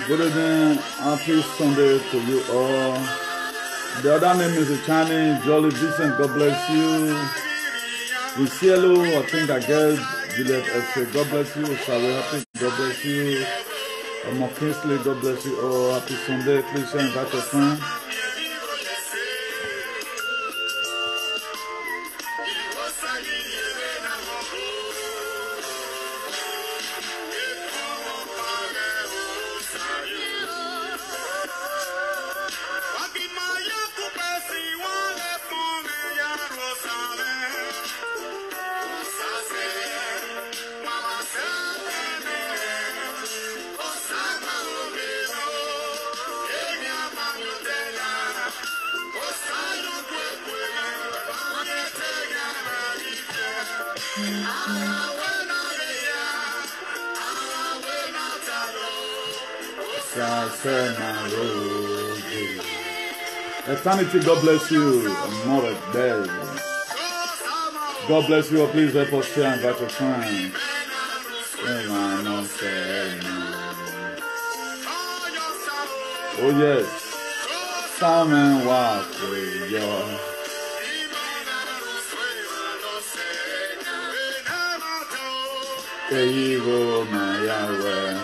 Good evening, happy Sunday to you all. The other name is Chani Jolly Vincent. God bless you. Lucielo, I think I get Juliet F. God bless you. Sorry, happy. God bless you. Amo Kingsley, God bless you all. Happy Sunday. Please share and invite your friend. Eternity, God bless you. More day. God bless you. Please help us share and invite your friends. Oh yes. Salmon walk with your. There you go, my Yahweh.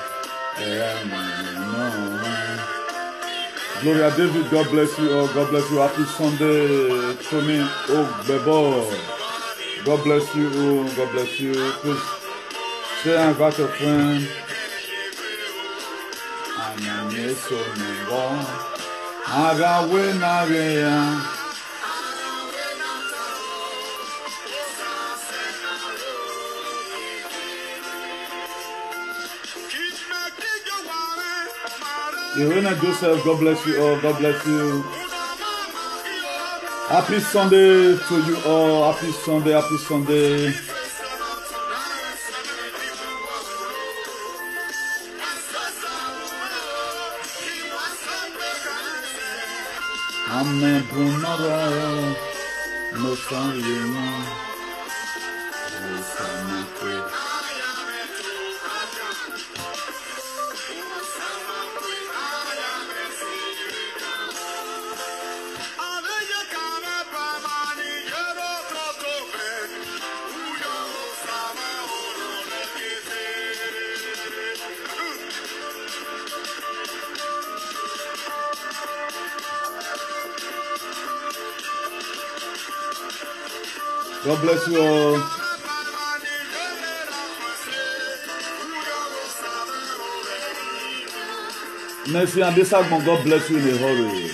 Gloria David, God bless you all. God bless you. Happy Sunday, Tony Ogbebo. God bless you all. God bless you. Please share and invite your friend. Irena Joseph, God bless you all. God bless you. Happy Sunday to you all. Happy Sunday. Happy Sunday. Amen. No sorry. God bless you all. Merci and this segment, God bless you in a hurry.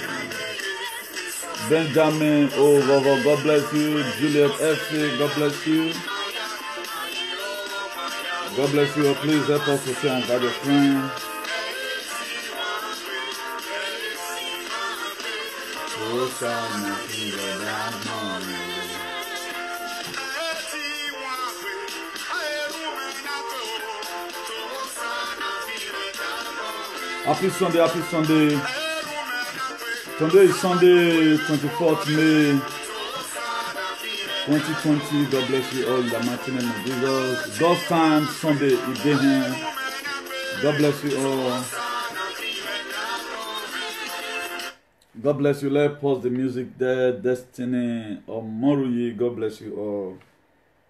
Benjamin, oh, God bless you. Juliet F. God bless you. God bless you. Please help us to share and invite your friends. Happy Sunday, happy Sunday. Today is Sunday, 24th May 2020. God bless you all in the mighty name of Jesus. God's time, Sunday, Ibehem. God bless you all. God bless you. Let's pause the music there. Destiny or Moruyi, God bless you all.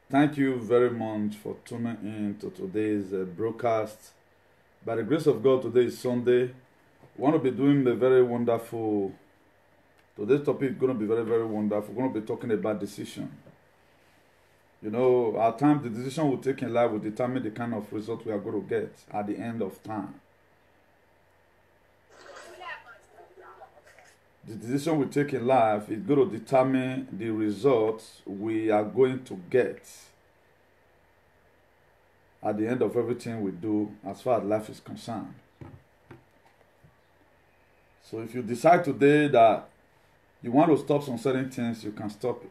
Thank you very much for tuning in to today's broadcast. By the grace of God, today is Sunday. We want to be doing a very wonderful. Today's topic is going to be very, very wonderful. We're going to be talking about decision. You know, at times the decision we take in life will determine the kind of result we are going to get at the end of time. The decision we take in life is going to determine the results we are going to get at the end of everything we do as far as life is concerned. So if you decide today that you want to stop some certain things, you can stop it.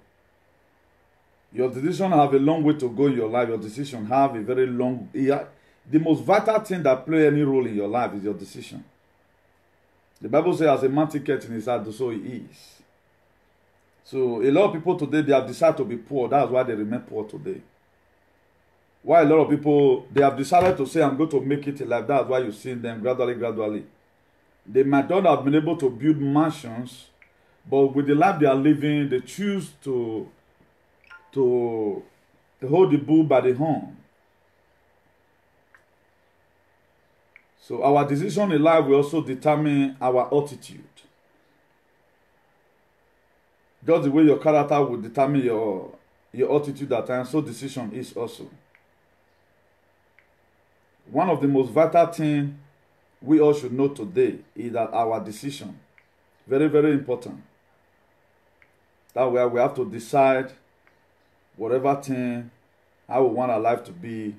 Your decision have a long way to go in your life. Your decision have a very long... The most vital thing that play any role in your life is your decision. The Bible says, as a man thinketh in his heart, so he is. So a lot of people today, they have decided to be poor. That's why they remain poor today. Why a lot of people, they have decided to say, I'm going to make it in life. That's why you see them gradually. They might not have been able to build mansions, but with the life they are living, they choose to hold the bull by the horn. So our decision in life will also determine our attitude. Just the way your character will determine your attitude at times, so decision is also. One of the most vital things we all should know today is that our decision, very, very important. That way we have to decide whatever thing, how we want our life to be.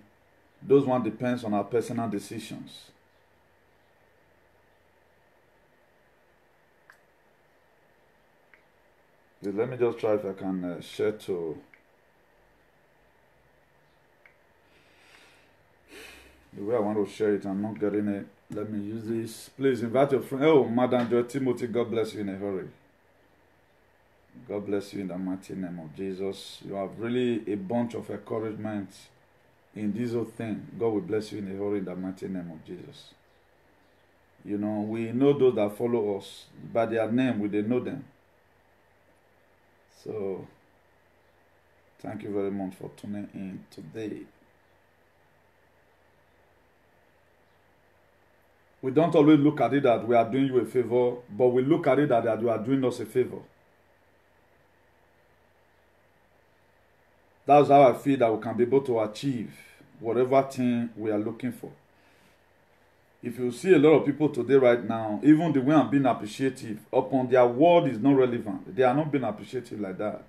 Those one depends on our personal decisions. Let me just try if I can share to the way I want to share it. I'm not getting it. Let me use this. Please invite your friend. Oh, Madam Joy Timothy, God bless you in a hurry. God bless you in the mighty name of Jesus. You have really a bunch of encouragement in this whole thing. God will bless you in a hurry in the mighty name of Jesus. You know, we know those that follow us by their name. We they know them. So, thank you very much for tuning in today. We don't always look at it that we are doing you a favor, but we look at it that you are doing us a favor. That's how I feel that we can be able to achieve whatever thing we are looking for. If you see a lot of people today right now, even the way I'm being appreciative, upon their word is not relevant. They are not being appreciative like that.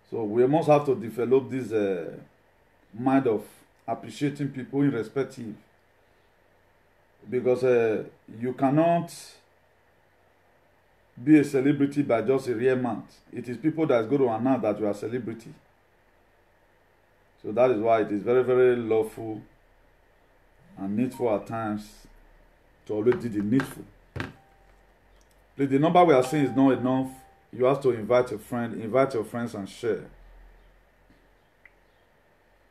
So we must have to develop this mind of appreciating people irrespective. Because you cannot be a celebrity by just a real month. It is people that is going to announce that you are a celebrity. So that is why it is very, very lawful and needful at times to always do the needful. Please, the number we are saying is not enough. You have to invite your friend, invite your friends and share.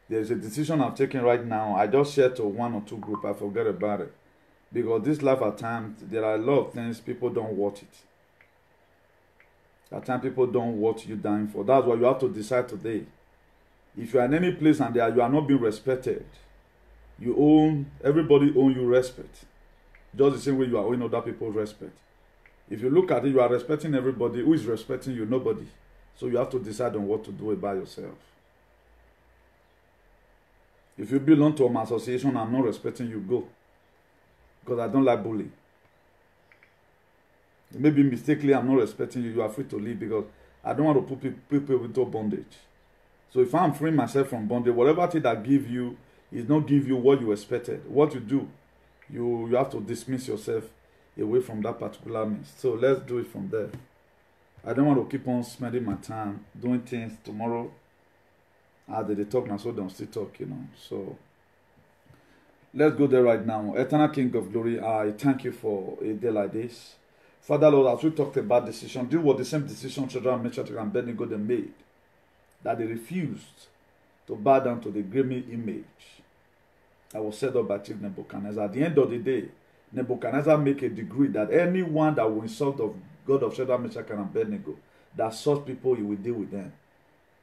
There is a decision I'm taking right now. I just shared to 1 or 2 groups. I forget about it. Because this life at times, there are a lot of things people don't watch it. At times people don't watch you dying for. That's why you have to decide today. If you are in any place and you are not being respected, everybody owes you respect. Just the same way you are owing other people respect. If you look at it, you are respecting everybody. Who is respecting you? Nobody. So you have to decide on what to do about yourself. If you belong to an association, I'm not respecting you, go. Because I don't like bullying. Maybe mistakenly I'm not respecting you. You are free to leave because I don't want to put people into bondage. So if I'm freeing myself from bondage, whatever thing that give you is not give you what you expected. What you do, you have to dismiss yourself away from that particular means. So let's do it from there. I don't want to keep on spending my time doing things tomorrow. They talk now, so don't still talk, you know. So let's go there right now. Eternal King of Glory, I thank you for a day like this. Father Lord, as we talked about decision, this was the same decision Shadrach, Meshach, and Abednego they made. That they refused to bow down to the graven image that was set up by King Nebuchadnezzar. At the end of the day, Nebuchadnezzar make a decree that anyone that will insult the God of Shadrach, Meshach, and Abednego, that such people, he will deal with them.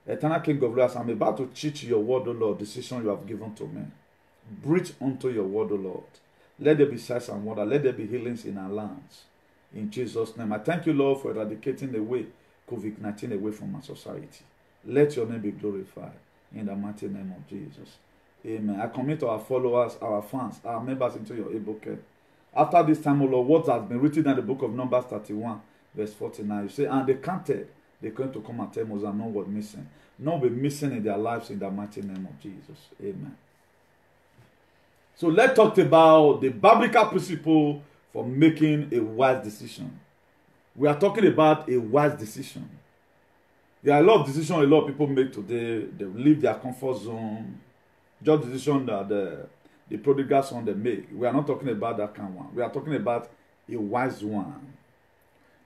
Eternal King of Glory, I'm about to teach your word, O Lord, decision you have given to me. Breathe unto your word, O Lord. Let there be signs and wonders. Let there be healings in our lands. In Jesus' name. I thank you, Lord, for eradicating away COVID-19 away from our society. Let your name be glorified. In the mighty name of Jesus. Amen. I commit our followers, our fans, our members into your able care. After this time, O Lord, what has been written in the book of Numbers 31, verse 49, you say, and they counted, they're going to come and tell Moses, no word missing. No be missing in their lives in the mighty name of Jesus. Amen. So let's talk about the biblical principle for making a wise decision. We are talking about a wise decision. There are a lot of decisions a lot of people make today. They leave their comfort zone. Just decision that the prodigal son they make. We are not talking about that kind of one. We are talking about a wise one.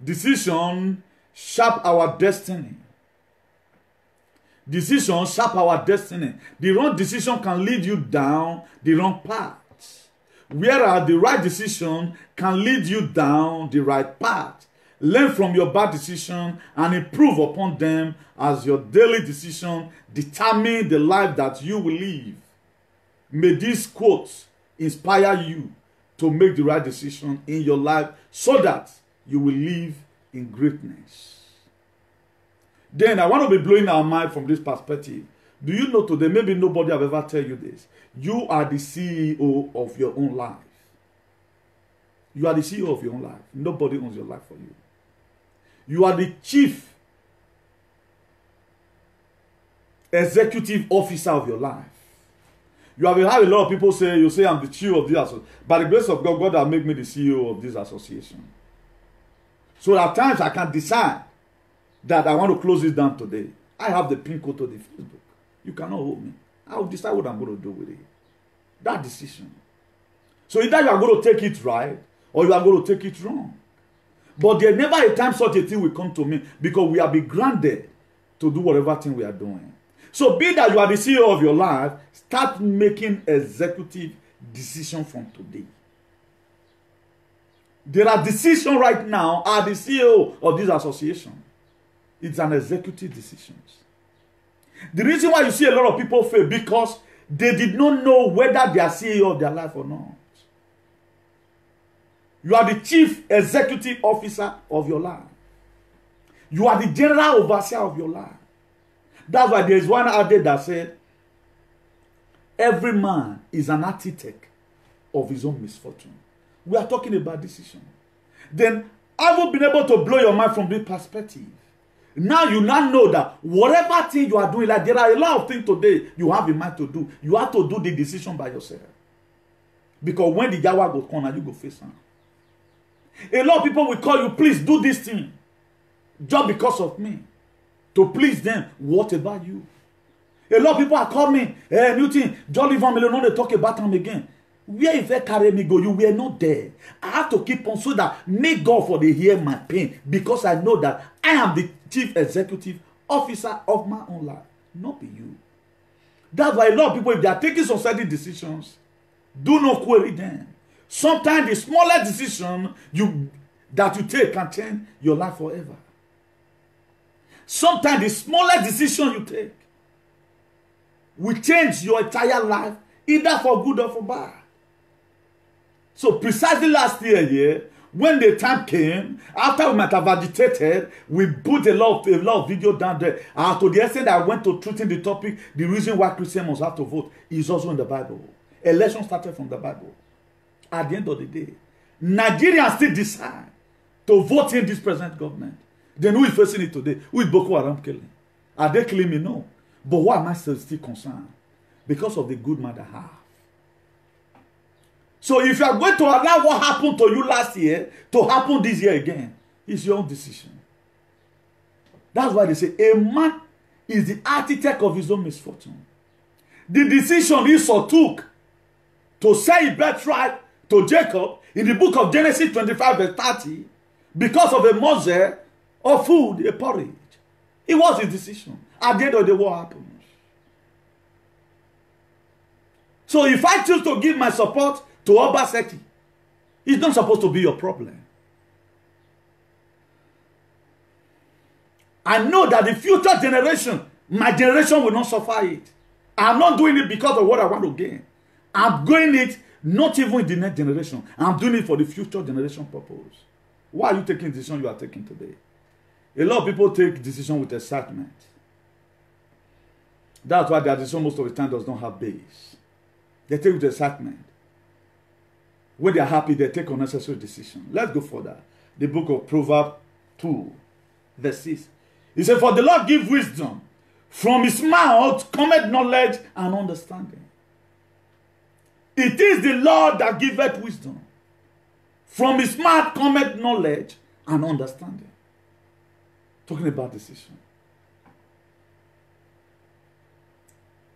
Decision shape our destiny. Decisions shape our destiny. The wrong decision can lead you down the wrong path, whereas the right decision can lead you down the right path. Learn from your bad decision and improve upon them, as your daily decision determine the life that you will live. May these quotes inspire you to make the right decision in your life so that you will live in greatness. Then I want to be blowing our mind from this perspective. Do you know today, maybe nobody have ever tell you this, you are the CEO of your own life. You are the CEO of your own life. Nobody owns your life for you. You are the chief executive officer of your life. You have had a lot of people say, you say I'm the chief of this association. By the grace of God, God has made me the CEO of this association. So at times I can decide that I want to close it down today. I have the pin code to the Facebook. You cannot hold me. I will decide what I'm going to do with it. That decision. So either you are going to take it right or you are going to take it wrong. But there never a time such a thing will come to me, because we have been granted to do whatever thing we are doing. So be that you are the CEO of your life, start making executive decisions from today. There are decisions right now. Are the CEO of this association. It's an executive decision. The reason why you see a lot of people fail, because they did not know whether they are CEO of their life or not. You are the chief executive officer of your life. You are the general overseer of your life. That's why there is one out there that said, every man is an architect of his own misfortune. We are talking about decision. Then, having been able to blow your mind from this perspective, now you now know that whatever thing you are doing, like there are a lot of things today you have in mind to do. You have to do the decision by yourself. Because when the Yahweh goes corner, you go face him. A lot of people will call you, please do this thing. Just because of me. To please them. What about you? A lot of people are calling me, hey, new thing, Jolly Van Miller, no, they talk about them again. Where if they carry me go, you were not there. I have to keep on so that may God for they hear my pain, because I know that I am the chief executive officer of my own life, not be you. That's why a lot of people, if they are taking some certain decisions, do not query them. Sometimes the smallest decision that you take can change your life forever. Sometimes the smallest decision you take will change your entire life, either for good or for bad. So precisely last year, when the time came, after we might have agitated, we put a lot of video down there. To the extent that I went to treating the topic, the reason why Christians must have to vote is also in the Bible. Election started from the Bible. At the end of the day, Nigerians still decide to vote in this present government. Then who is facing it today? Who is Boko Haram killing? Are they killing me? No. But why am I still concerned? Because of the good man I have. So if you are going to allow what happened to you last year to happen this year again, it's your own decision. That's why they say a man is the architect of his own misfortune. The decision Esau took to sell his birthright to Jacob in the book of Genesis 25 verse 30, because of a morsel of food, a porridge. It was his decision. At the end of the war happens. So if I choose to give my support to Obaseki, it's not supposed to be your problem. I know that the future generation, my generation will not suffer it. I'm not doing it because of what I want to gain. I'm doing it not even in the next generation. I'm doing it for the future generation purpose. Why are you taking the decision you are taking today? A lot of people take decisions with excitement. That's why their decision most of the time does not have base. They take with excitement. When they are happy, they take unnecessary decisions. Let's go further. The book of Proverbs 2, verse 6. He said, for the Lord give wisdom. From his mouth cometh knowledge and understanding. It is the Lord that giveth wisdom. From his mouth cometh knowledge and understanding. Talking about decision.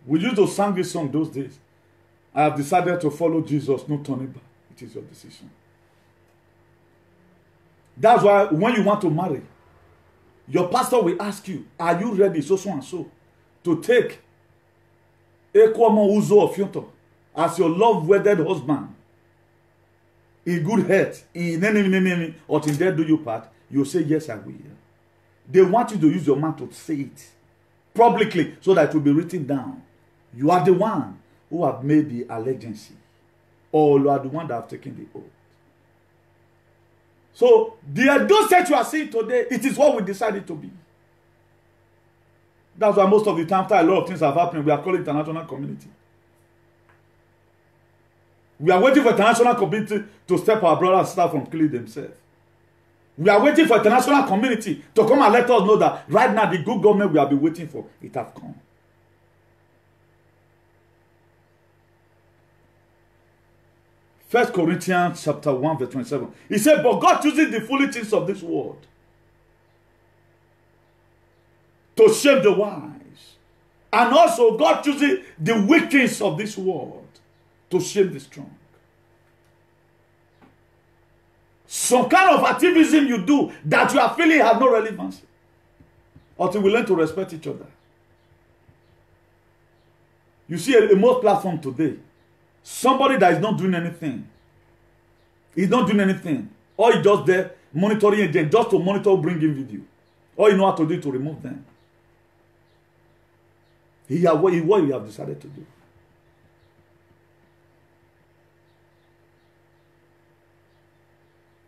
We used to sing this song those days. I have decided to follow Jesus, no turning back. It is your decision. That's why when you want to marry, your pastor will ask you, are you ready? So and so. to take Ekwomo Uzo of Yonto as your love-wedded husband in good health, in any or in there do you part, you say, yes, I will. They want you to use your mouth to say it publicly so that it will be written down. You are the one who have made the allegiance, or you are the one that have taken the oath. So, the Edo State you are seeing today, it is what we decided to be. That's why most of the time, after a lot of things have happened, we are calling international community. We are waiting for international community to stop our brothers and sisters from killing themselves. We are waiting for international community to come and let us know that right now the good government we have been waiting for, it has come. First Corinthians chapter 1 verse 27. He said, but God chooses the foolish things of this world to shame the wise. And also God chooses the weak things of this world to shame the strong. Some kind of activism you do that you are feeling has no relevance until we learn to respect each other. You see a most platform today, somebody that is not doing anything, he's not doing anything, or he's just there monitoring again, just to monitor, bringing video. All you know how to do to remove them. What you have decided to do.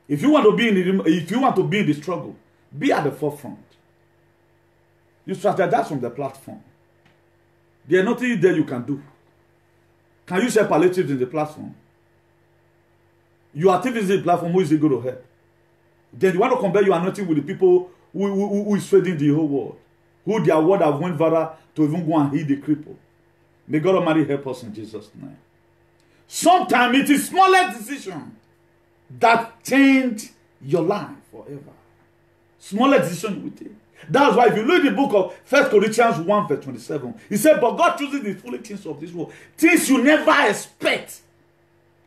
If you want to be in the struggle, be at the forefront. You strategize from the platform. There's nothing there you can do. Can you share palliatives in the platform? Your activities in the platform, who is it going to help? Then you want to compare your anointing with the people who is feeding the whole world, who their word have went viral to even go and heal the cripple. May God Almighty help us in Jesus' name. Sometimes it is smallest decision that change your life forever. Smallest decision you will take. That's why if you read the book of 1 Corinthians 1 verse 27, he said, but God chooses the foolish things of this world, things you never expect,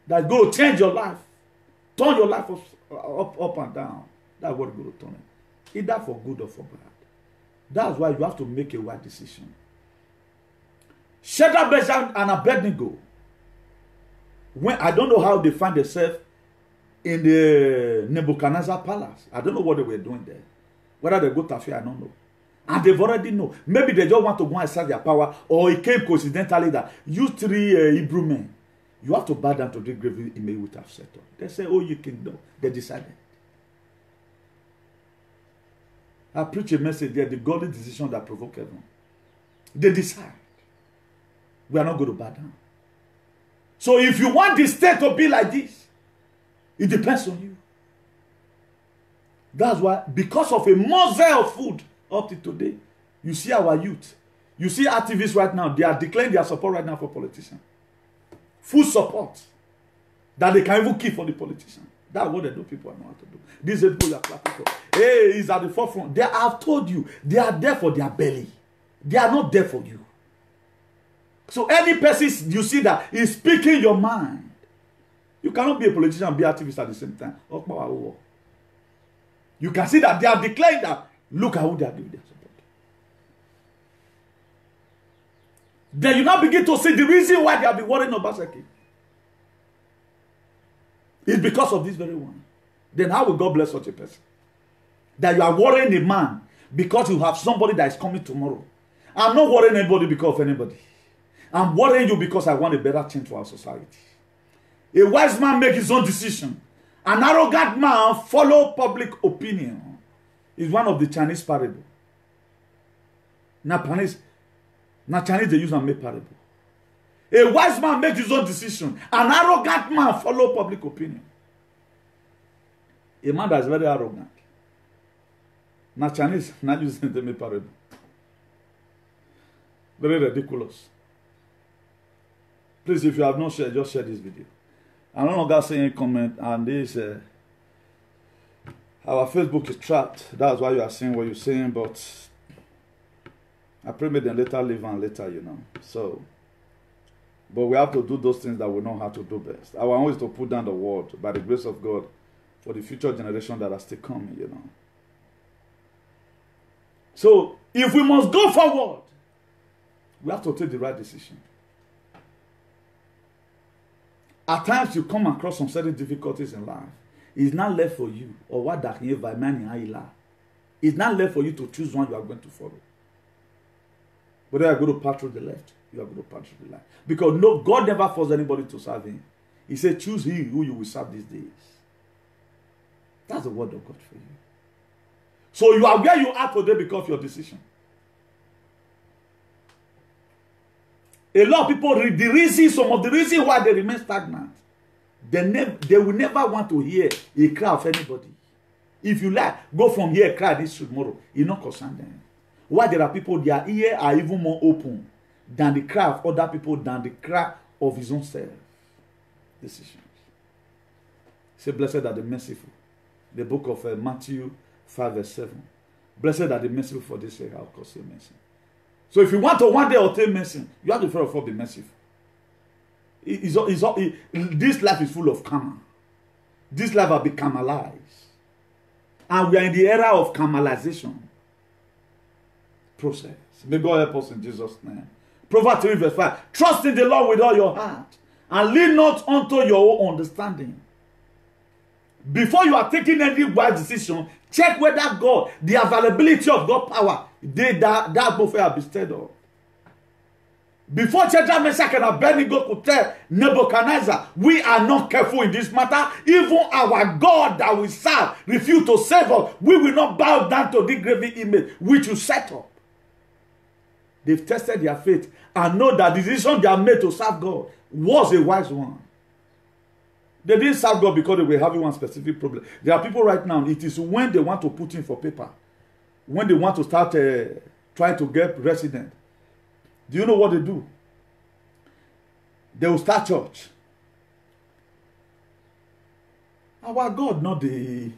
that go to change your life, turn your life up and down. That's what going to turn it. Either for good or for bad. That's why you have to make a right decision. Shadrach, Meshach, and Abednego, when I don't know how they find themselves in the Nebuchadnezzar palace. I don't know what they were doing there. Whether they go to Tafia, I don't know. And they've already know. Maybe they just want to go and exert their power, or it came coincidentally that you three Hebrew men, you have to bow down to the grave he may would have set up. They say, oh, you kingdom. They decided. I preach a message there, the godly decision that provoke heaven. They decide. We are not going to bow down. So if you want the state to be like this, it depends on you. That's why, because of a morsel of food up to today, you see our youth, you see activists right now, they are declaring their support right now for politicians. Full support. That they can even keep for the politician. That's what they do, people know how to do. These people you are clapping for. Hey, he's at the forefront. They have told you, they are there for their belly. They are not there for you. So any person you see that is speaking your mind, you cannot be a politician and be activist at the same time. You can see that they are declaring that. Look at who they are giving their support. Then you now begin to see the reason why they have been worrying about Obaseki. It's because of this very one. Then how will God bless such a person? That you are worrying a man because you have somebody that is coming tomorrow. I'm not worrying anybody because of anybody. I'm worrying you because I want a better change for our society. A wise man makes his own decision. An arrogant man follows public opinion. Is one of the Chinese parable. Now Chinese they use and make parable. A wise man makes his own decision. An arrogant man follows public opinion. A man that is very arrogant. Now Chinese not using the make parable. Very ridiculous. Please, if you have not shared, just share this video. I'm no longer saying comment, and this our Facebook is trapped. That's why you are saying what you're saying, but I pray may them later live and later, you know. So, but we have to do those things that we know how to do best. Our own is to put down the word by the grace of God for the future generation that are still coming, you know. So, if we must go forward, We have to take the right decision. At times you come across some certain difficulties in life. It's not left for you, or what that you by man in it's not left for you to choose one you are going to follow. Whether you are going to pass through the left, you are going to pass through the left. Because no, God never forced anybody to serve him. He said, choose he who you will serve these days. That's the word of God for you. So you are where you are today because of your decision. A lot of people, the reason, some of the reason why they remain stagnant, they will never want to hear a cry of anybody. If you like, go from here, cry this tomorrow. It not concern them. Why there are people, their ears are even more open than the cry of other people, than the cry of his own self. Decisions. Say, blessed are the merciful. The book of Matthew 5 verse 7. Blessed are the merciful, for this sake I'll cause you mercy. So if you want to one day obtain mercy, you have to first of all be merciful. This life is full of karma. This life will be karmalized. And we are in the era of karmalization process. May God help us in Jesus' name. Proverbs 3 verse 5. Trust in the Lord with all your heart, and lean not unto your own understanding. Before you are taking any wise decision, check whether God, the availability of God's power, that both have been stirred up. Before Shadrach, Meshach, and Abednego could tell Nebuchadnezzar, we are not careful in this matter. Even our God that we serve refuse to save us. We will not bow down to the graven image which you set up. They've tested their faith and know that the decision they have made to serve God was a wise one. They didn't serve God because they were having one specific problem. There are people right now, it is when they want to put in for paper, when they want to start trying to get resident. Do you know what they do? They will start church. Our God, they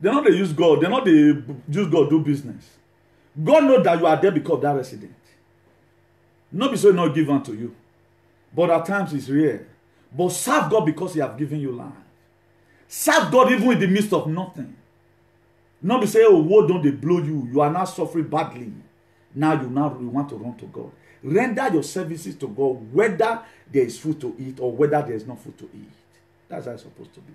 not they use God. They not they use God do business. God knows that you are there because of that resident. Not be so not given to you. But at times it's rare. But serve God because he has given you life. Serve God even in the midst of nothing. Not be say, oh, what don't they blow you? You are not suffering badly. Now you want to run to God. Render your services to God, whether there is food to eat or whether there is no food to eat. That's how it's supposed to be.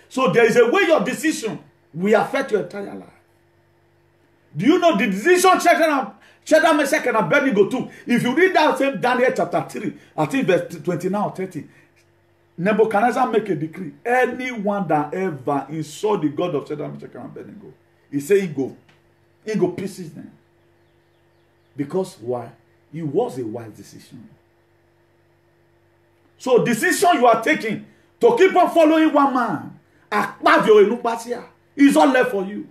So there is a way your decision will affect your entire life. Do you know the decision Shadrach, Meshach, and Abednego took? If you read that same Daniel chapter 3, I think verse 29 or 30, Nebuchadnezzar make a decree. Anyone that ever insult the God of Shadrach, Meshach, and Abednego, he say he go pieces them. Because why? It was a wise decision. So decision you are taking to keep on following one man, is all left for you.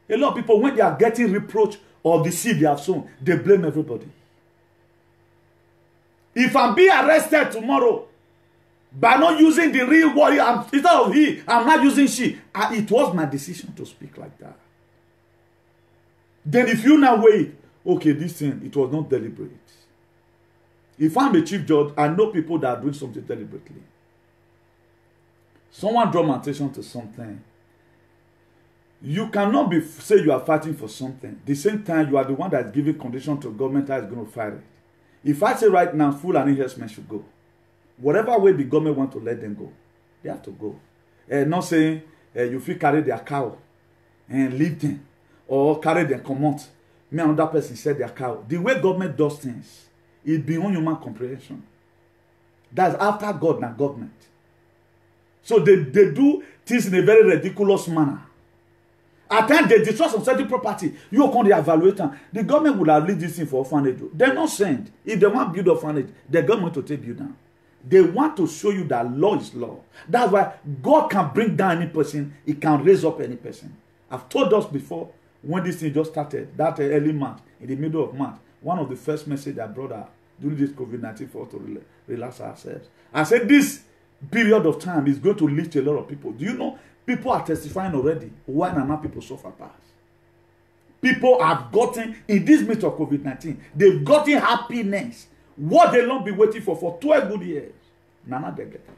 A lot of people, when they are getting reproach of the seed they have sown, they blame everybody. If I'm being arrested tomorrow by not using the real word, instead of he, I'm not using she. It was my decision to speak like that. Then if you now wait, okay, this thing, it was not deliberate. If I'm a chief judge, I know people that are doing something deliberately. Someone draw my attention to something. You cannot say you are fighting for something. At the same time, you are the one that is giving condition to government that is going to fight it. If I say right now, Fulani herdsmen should go, whatever way the government want to let them go, they have to go. Not saying you feel carry their cow and leave them, or carry them come out. Me and another person said their cow. The way government does things, it's beyond human comprehension. That's after God and government. So they do things in a very ridiculous manner. At times they destroy some certain property. You can't evaluate them. The government would have leave this thing for orphanage. They're not sent. If they want to build orphanage, the government will take build down. They want to show you that law is law. That's why God can bring down any person. He can raise up any person. I've told us before, when this thing just started, that early March, in the middle of March, one of the first messages I brought out during this COVID-19 for us to relax ourselves. I said this period of time is going to lead to a lot of people. Do you know? People are testifying already. Why not people suffer past? People have gotten, in this midst of COVID-19, they've gotten happiness. What they long be waiting for 12 good years. None they get it.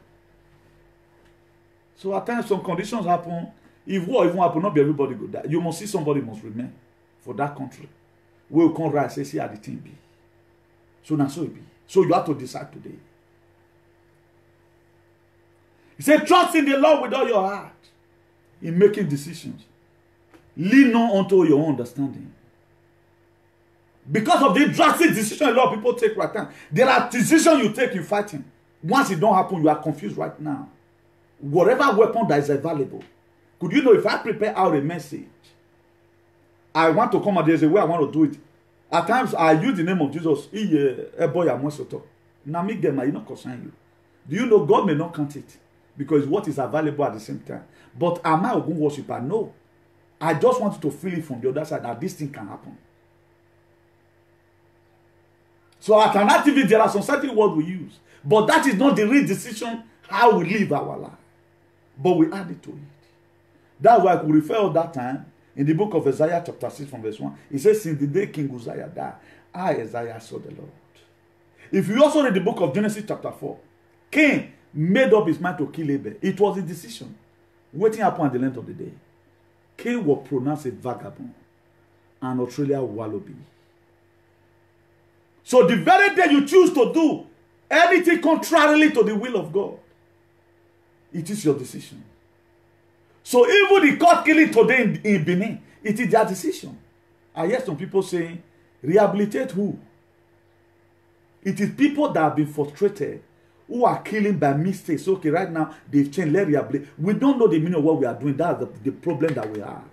So at times some conditions happen. If war even happen, not be everybody go die. You must see somebody must remain for that country. we will come right say see how the thing be. So now so it be. So you have to decide today. He said, trust in the Lord with all your heart in making decisions. Lean not onto your own understanding. Because of the drastic decision a lot of people take right now. There are decisions you take, you fighting. Once it don't happen, you are confused right now. Whatever weapon that is available. Could you know if I prepare out a message, I want to come and there's a way I want to do it. At times I use the name of Jesus. Now make them, I not concern you. Do you know God may not count it? Because what is available at the same time. But am I a good worshiper? No. I just want you to feel it from the other side that this thing can happen. So at an activity, there are some certain words we use. But that is not the real decision how we live our life. But we add it to it. That's why I could refer all that time in the book of Isaiah chapter 6 from verse 1. It says, since the day King Uzziah died, I, Isaiah, saw the Lord. If you also read the book of Genesis chapter 4, Cain made up his mind to kill Abel. It was a decision. Waiting upon at the end of the day. Cain was pronounced a vagabond and Australia wallaby. So the very day you choose to do anything contrarily to the will of God, it is your decision. So even the court killing today in Benin, it is their decision. I hear some people saying, rehabilitate who? It is people that have been frustrated who are killing by mistakes. Okay, right now they've changed. Let rehabilitate. We don't know the meaning of what we are doing. That's the problem that we have.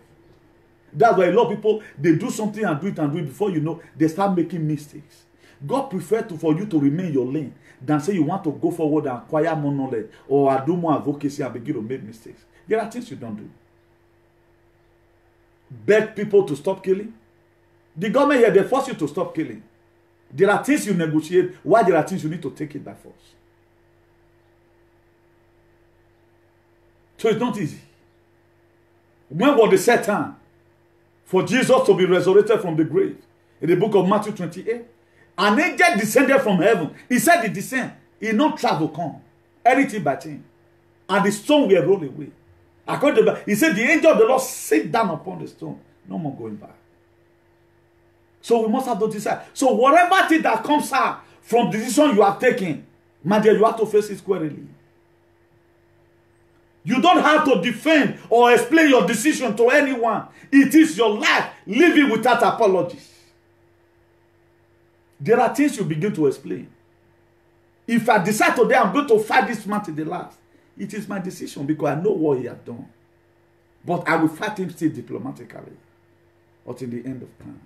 That's why a lot of people, they do something and do it before you know, they start making mistakes. God prefers for you to remain in your lane than say you want to go forward and acquire more knowledge or do more advocacy and begin to make mistakes. There are things you don't do. Beg people to stop killing. The government here, they force you to stop killing. There are things you negotiate, while there are things you need to take it by force. So it's not easy. When was the set time for Jesus to be resurrected from the grave? In the book of Matthew 28, an angel descended from heaven. He said he descend. He not travel come. Anything by thing. And the stone will roll away. According to he said the angel of the Lord sit down upon the stone. No more going back. So we must have to decide. So whatever thing that comes out from the decision you have taken, my dear, you have to face it squarely. You don't have to defend or explain your decision to anyone. It is your life. Live it without apologies. There are things you begin to explain. If I decide today I'm going to fight this man to the last, it is my decision because I know what he has done. But I will fight him still diplomatically until the end of time.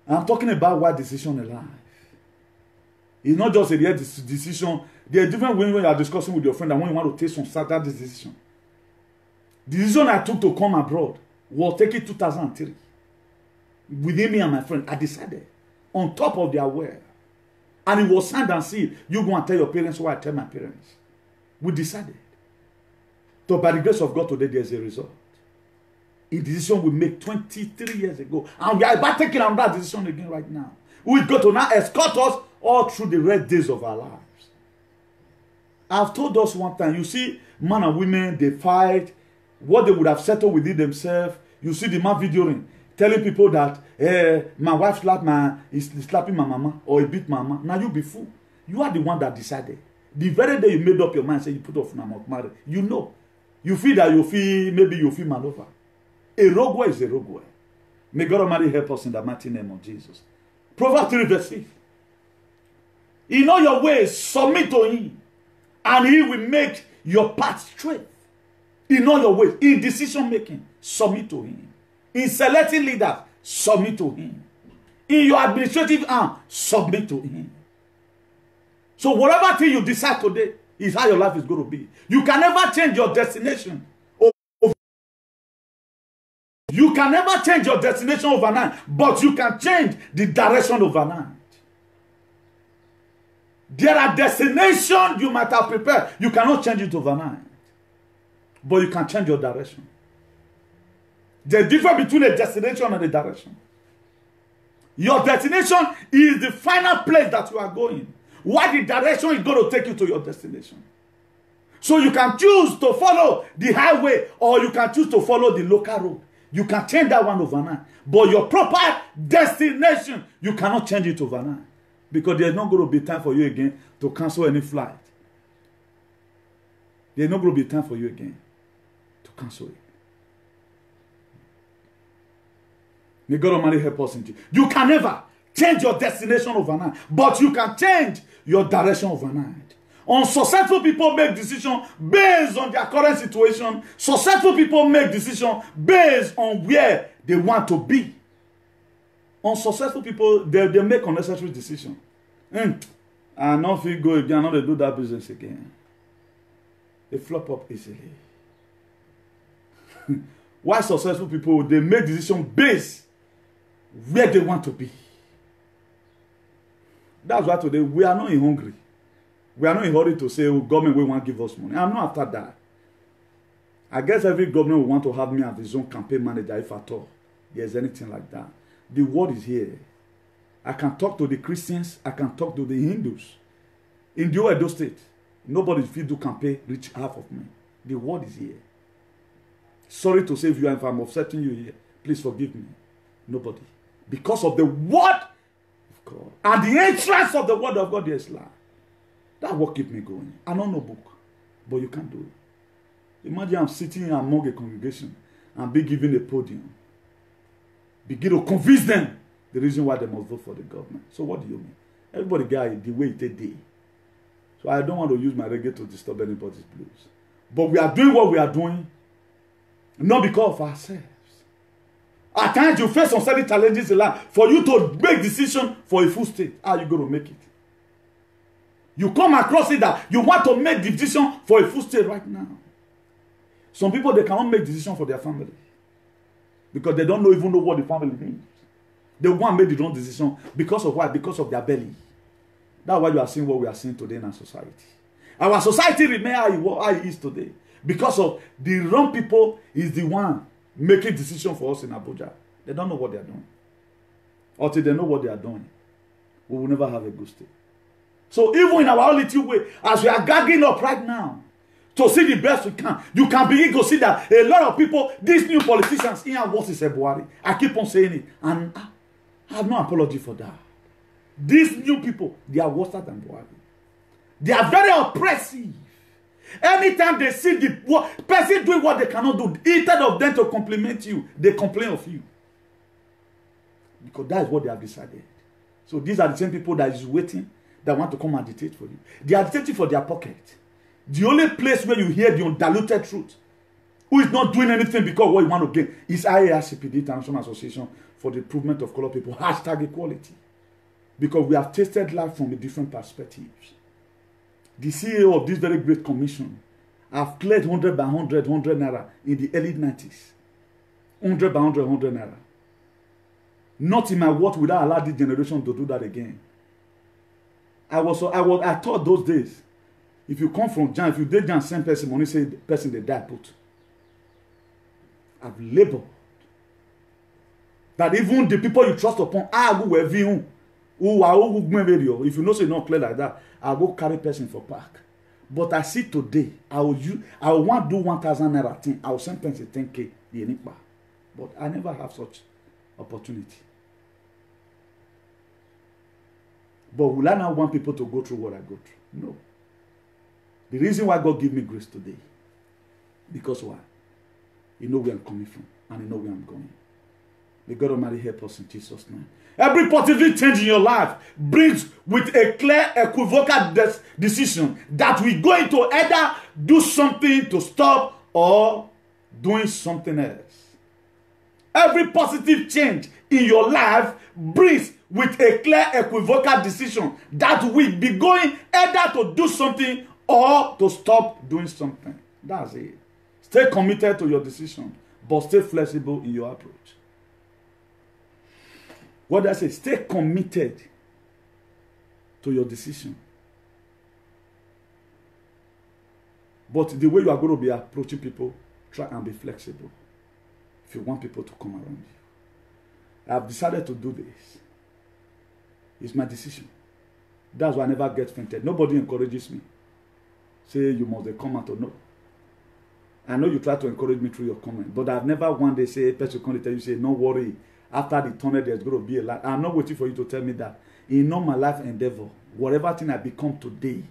I'm talking about what decision in life. It's not just a real decision. There are different ways when you are discussing with your friend and when you want to take some certain decision. The decision I took to come abroad was taken 2003. Within me and my friend, I decided on top of their will. And it was signed and sealed. You go and tell your parents what I tell my parents. We decided. So by the grace of God today, there's a result. A decision we made 23 years ago. And we are about taking another decision again right now. We're going to now escort us all through the red days of our lives. I've told us one time, you see, men and women, they fight. What they would have settled within themselves. You see the man videoing, telling people that my wife is slapping my mama or he beat my mama. Now you be fool. You are the one that decided. The very day you made up your mind, say you put off my mouth, marry. You know. You feel that maybe you feel maneuver. A rogue is a rogue. May God Almighty help us in the mighty name of Jesus. Proverbs 3 verse 6. In all your ways, submit to him, and he will make your path straight. In all your ways, in decision making, submit to him. In selecting leaders, submit to him. In your administrative arm, submit to him. So whatever thing you decide today is how your life is going to be. You can never change your destination. You can never change your destination overnight, but you can change the direction overnight. There are destinations you might have prepared. You cannot change it overnight, but you can change your direction. The difference between a destination and a direction. Your destination is the final place that you are going. What the direction is going to take you to your destination. So you can choose to follow the highway or you can choose to follow the local road. You can change that one overnight. But your proper destination, you cannot change it overnight. Because there's not going to be time for you again to cancel any flight. There's not going to be time for you again to cancel it. May God Almighty help us in Jesus. You can never change your destination overnight, but you can change your direction overnight. Unsuccessful people make decisions based on their current situation. Successful people make decisions based on where they want to be. Unsuccessful people, they make unnecessary decisions. I don't feel go again, I know they do that business again. They flop up easily. Why successful people, they make decisions based where they want to be. That's why today we are not in hungry. We are not in a hurry to say, oh, government will want to give us money. I'm not after that. I guess every government will want to have me as his own campaign manager if at all there's anything like that. The word is here. I can talk to the Christians. I can talk to the Hindus. In the Edo State, nobody will do campaign reach half of me. The word is here. Sorry to say if I'm upsetting you here. Please forgive me. Nobody. Because of the word of God. And the entrance of the word of God, there's life. That will keep me going. I don't know book, but you can do it. Imagine I'm sitting among a congregation and be given a podium. Begin to convince them the reason why they must vote for the government. So what do you mean? Everybody got the way it day. So I don't want to use my reggae to disturb anybody's blues. But we are doing what we are doing, not because of ourselves. At times you face some certain challenges in life for you to make decision for a full state. How are you going to make it? You come across it that you want to make decision for a full state right now. Some people, they cannot make decision for their family. Because they don't even know what the family needs. They want to make the wrong decision because of why? Because of their belly. That's why you are seeing what we are seeing today in our society. Our society remains how it is today. Because of the wrong people is the one making decision for us in Abuja. They don't know what they are doing. Until they know what they are doing, we will never have a good state. So even in our little way, as we are gathering up right now, to see the best we can, you can begin to see that a lot of people, these new politicians, in what is Buhari, I keep on saying it, and I have no apology for that. These new people, they are worse than Buhari. They are very oppressive. Anytime they see the person doing what they cannot do, instead of them to compliment you, they complain of you. Because that is what they have decided. So these are the same people that is waiting, that want to come and dictate for you. They are dictating for their pocket. The only place where you hear the undiluted truth, who is not doing anything because what you want to gain, is IARCP, the International Association for the Improvement of Colored People, #equality. Because we have tasted life from a different perspectives. The CEO of this very great commission have cleared 100 by 100 naira in the early 90s. 100 by 100 naira. Not in my world would I allow this generation to do that again. I thought those days, if you come from Jan, if you did Jan, same person, money say the person they die put. I've labored. That even the people you trust upon, if you know say not clear like that, I'll go carry person for park. But I see today, I will want to do 1,000 naira thing. I will send person 10K. But I never have such opportunity. But will I now want people to go through what I go through? No. The reason why God give me grace today, because why? You know where I'm coming from, and you know where I'm going. May God Almighty help us in Jesus' name. Every positive change in your life brings with a clear, equivocal decision that we're going to either do something to stop or doing something else. Every positive change in your life brings with a clear, equivocal decision that we be going either to do something or to stop doing something. That's it. Stay committed to your decision, but stay flexible in your approach. What I say, stay committed to your decision. But the way you are going to be approaching people, try and be flexible if you want people to come around you. I have decided to do this. It's my decision. That's why I never get fainted. Nobody encourages me. Say you must come out or no. I know you try to encourage me through your comment, but I've never one day say, person come tell you, say, no worry, after the tunnel there's going to be a light. I'm not waiting for you to tell me that. In all my life endeavor, whatever thing I become today,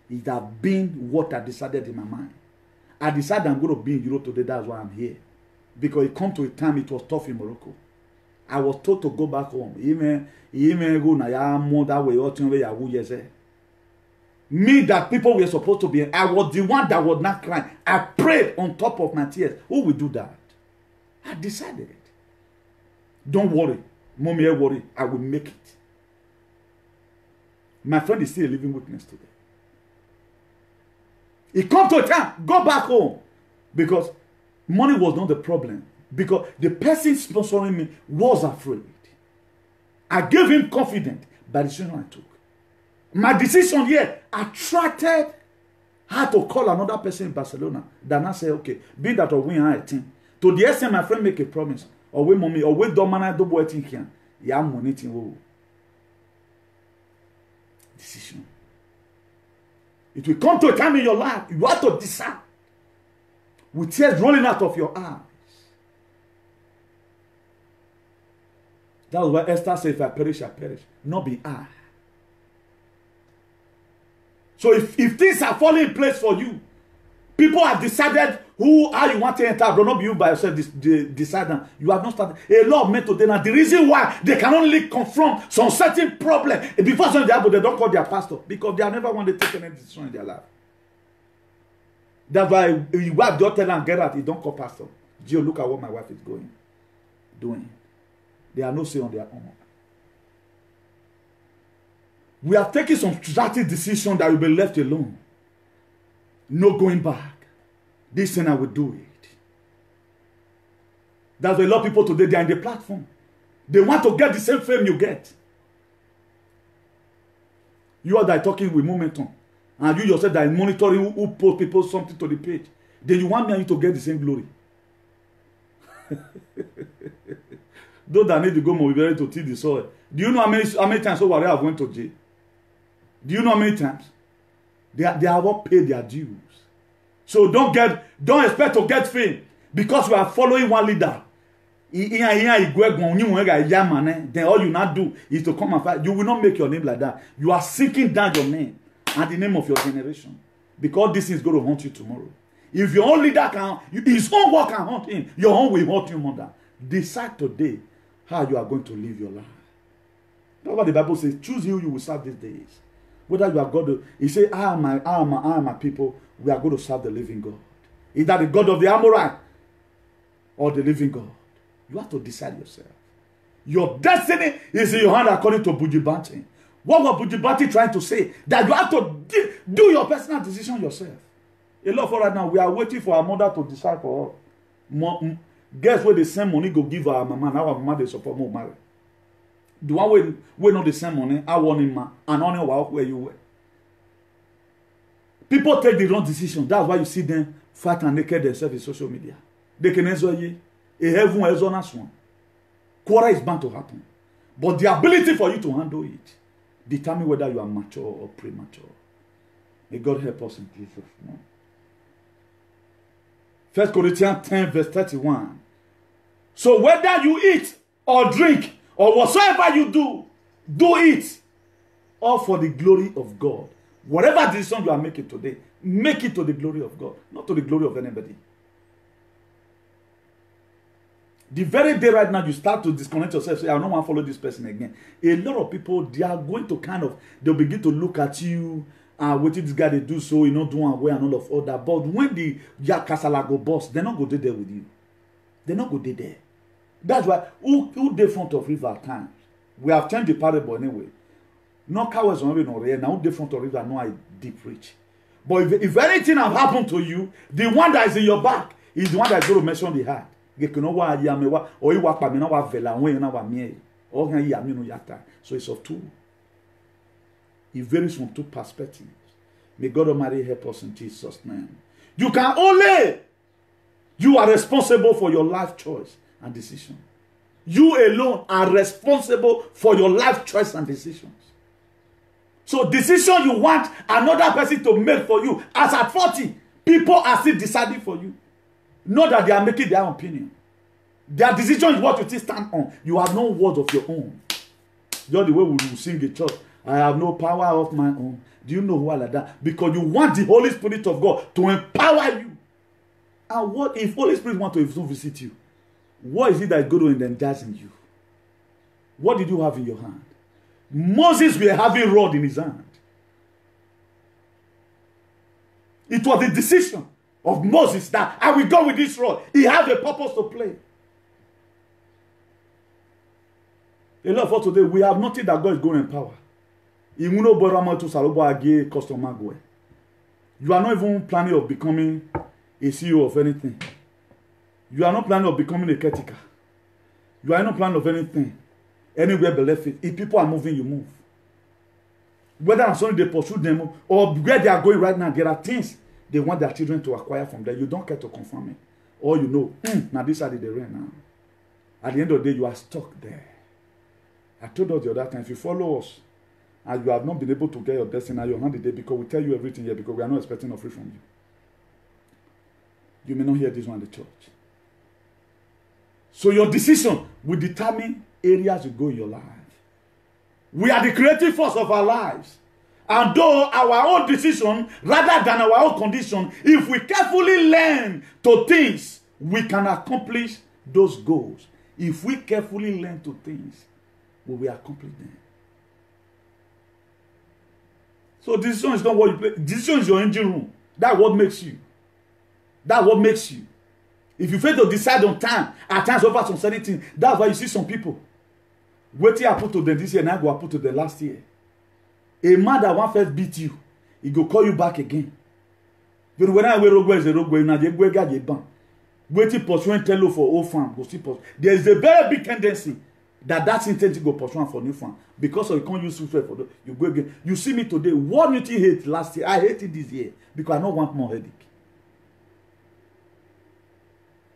it has been what I decided in my mind. I decided I'm going to be in Europe today, that's why I'm here. Because it come to a time it was tough in Morocco. I was told to go back home. Even go na ya more that way or way ya wu me that people were supposed to be. I was the one that was not crying. I prayed on top of my tears. Who will do that? I decided it. Don't worry. Mommy, worry. I will make it. My friend is still a living witness today. It comes to a time. Go back home. Because money was not the problem. Because the person sponsoring me was afraid. I gave him confidence by the decision I took. My decision here attracted her to call another person in Barcelona. Then I say, okay, being that or win I think. To the extent my friend make a promise, or we mommy, or we don't man do what think here. Yeah, I'm money thing. Decision. It will come to a time in your life you have to decide with tears rolling out of your eyes. That's why Esther said, if I perish, I perish. Not be I. So if things are falling in place for you, people have decided how you want to enter, but not be you by yourself decide. You have not started. A lot of men today now, the reason why they can only confront some certain problem before some they don't call their pastor because they have never wanted to take any decision in their life. That's why your wife don't tell them get out, you don't call pastor. Gio, look at what my wife is doing. They are no say on their own. We are taking some strategic decision that will be left alone. No going back. This thing I will do it. That's why a lot of people today, they are in the platform. They want to get the same fame you get. You are there talking with momentum. And you yourself that are monitoring who post people something to the page. Then you want me and you to get the same glory. Those that need to go more to till the soil. Do you know how many times over there I went to jail? Do you know how many times? They have all paid their dues. So don't expect to get fame because you are following one leader. Then all you not do is to come and fight. You will not make your name like that. You are sinking down your name and the name of your generation. Because this is going to haunt you tomorrow. If your own leader can, his own work can haunt him, your own will haunt you more than. Decide today how you are going to live your life. That's what the Bible says. Choose who you will serve these days. Whether you are God, he said, I am my people, we are going to serve the living God. Is that the God of the Amorite or the living God? You have to decide yourself. Your destiny is in your hand according to Buju Banton. What was Buju Banton trying to say? That you have to do your personal decision yourself. A lot for right now, we are waiting for our mother to decide for us. Guess where the same money go give our mama, now our mama they support more marriage. The one we not the same money, I want him and only walk where you were. People take the wrong decision. That's why you see them fight and naked themselves in social media. They can answer you. A heaven is on us one. Quarrel is bound to happen. But the ability for you to handle it determine whether you are mature or premature. May God help us in Jesus' name. 1 Corinthians 10 verse 31. So whether you eat or drink or whatsoever you do it all for the glory of God. Whatever decision you are making today, make it to the glory of God, not to the glory of anybody. The very day right now you start to disconnect yourself, say, I don't want to follow this person again. A lot of people, they are going to they'll begin to look at you, what did this guy they do so, doing away and all of all that. But when the Kasala go boss, they're not going to there with you. They're not going to there. That's why, who they front of river at times? We have changed the parable anyway. No cowards on no here. Now who they front of river know I deep reach. But if anything have happened to you, the one that is in your back is the one that is going to mention the heart. So it's of two. It varies from two perspectives. May God Almighty help us in Jesus' name. You are responsible for your life choice and decision. You alone are responsible for your life choice and decisions. So decision you want another person to make for you. As at 40, people are still deciding for you. Not that they are making their own opinion. Their decision is what you stand on. You have no word of your own. Just the way we will sing in church. I have no power of my own. Do you know why like that? Because you want the Holy Spirit of God to empower you. And what if Holy Spirit want to visit you? What is it that is going to energize in you? What did you have in your hand? Moses were having rod in his hand. It was the decision of Moses that I will go with this rod. He had a purpose to play. A lot of us today, we have nothing that God is going to empower. You are not even planning of becoming a CEO of anything. You are not planning of becoming a caretaker. You are not planning of anything. Anywhere but left it. If people are moving, you move. Whether I'm sorry they pursue them or where they are going right now, there are things they want their children to acquire from there. You don't care to confirm it. Or you know, now this side of the rain now. At the end of the day, you are stuck there. I told us the other time, if you follow us and you have not been able to get your destiny, you're not the day because we tell you everything here because we are not expecting offering from you. You may not hear this one in the church. So your decision will determine areas you go in your life. We are the creative force of our lives. And though our own decision, rather than our own condition, if we carefully learn to things, we can accomplish those goals. If we carefully learn to things, we will accomplish them. So decision is not what you play. Decision is your engine room. That's what makes you. That's what makes you. If you fail to decide on time, at times over some certain things, that's why you see some people. Wait till I put to them this year, and I go put to them last year. A man that one first beat you, he go call you back again. But when I wear rogue is a rogue, now they go get a ban. Wait till pursuing tell for old farm, go see pursue. There is a very big tendency that intent to go pursue for new farm because of you can't use software for you go again. You see me today. What did you hate last year? I hate it this year because I don't want more headache.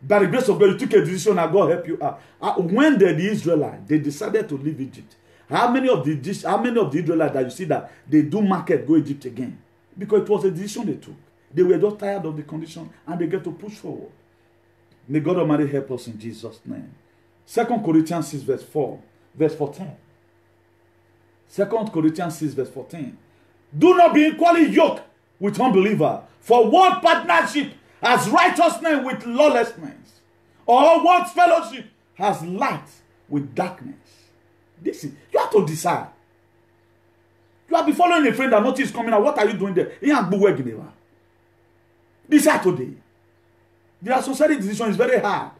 By the grace of God, you took a decision and God help you out. When the Israelites they decided to leave Egypt, how many of the Israelites that you see that they do market go Egypt again? Because it was a decision they took. They were just tired of the condition and they get to push forward. May God Almighty help us in Jesus' name. 2 Corinthians 6 verse 14. 2 Corinthians 6 verse 14. Do not be equally yoked with unbeliever. For what partnership has righteousness with lawlessness? Or what fellowship has light with darkness? This is, you have to decide. You have been following a friend that notice coming out. What are you doing there? Decide today. Their society decision is very hard.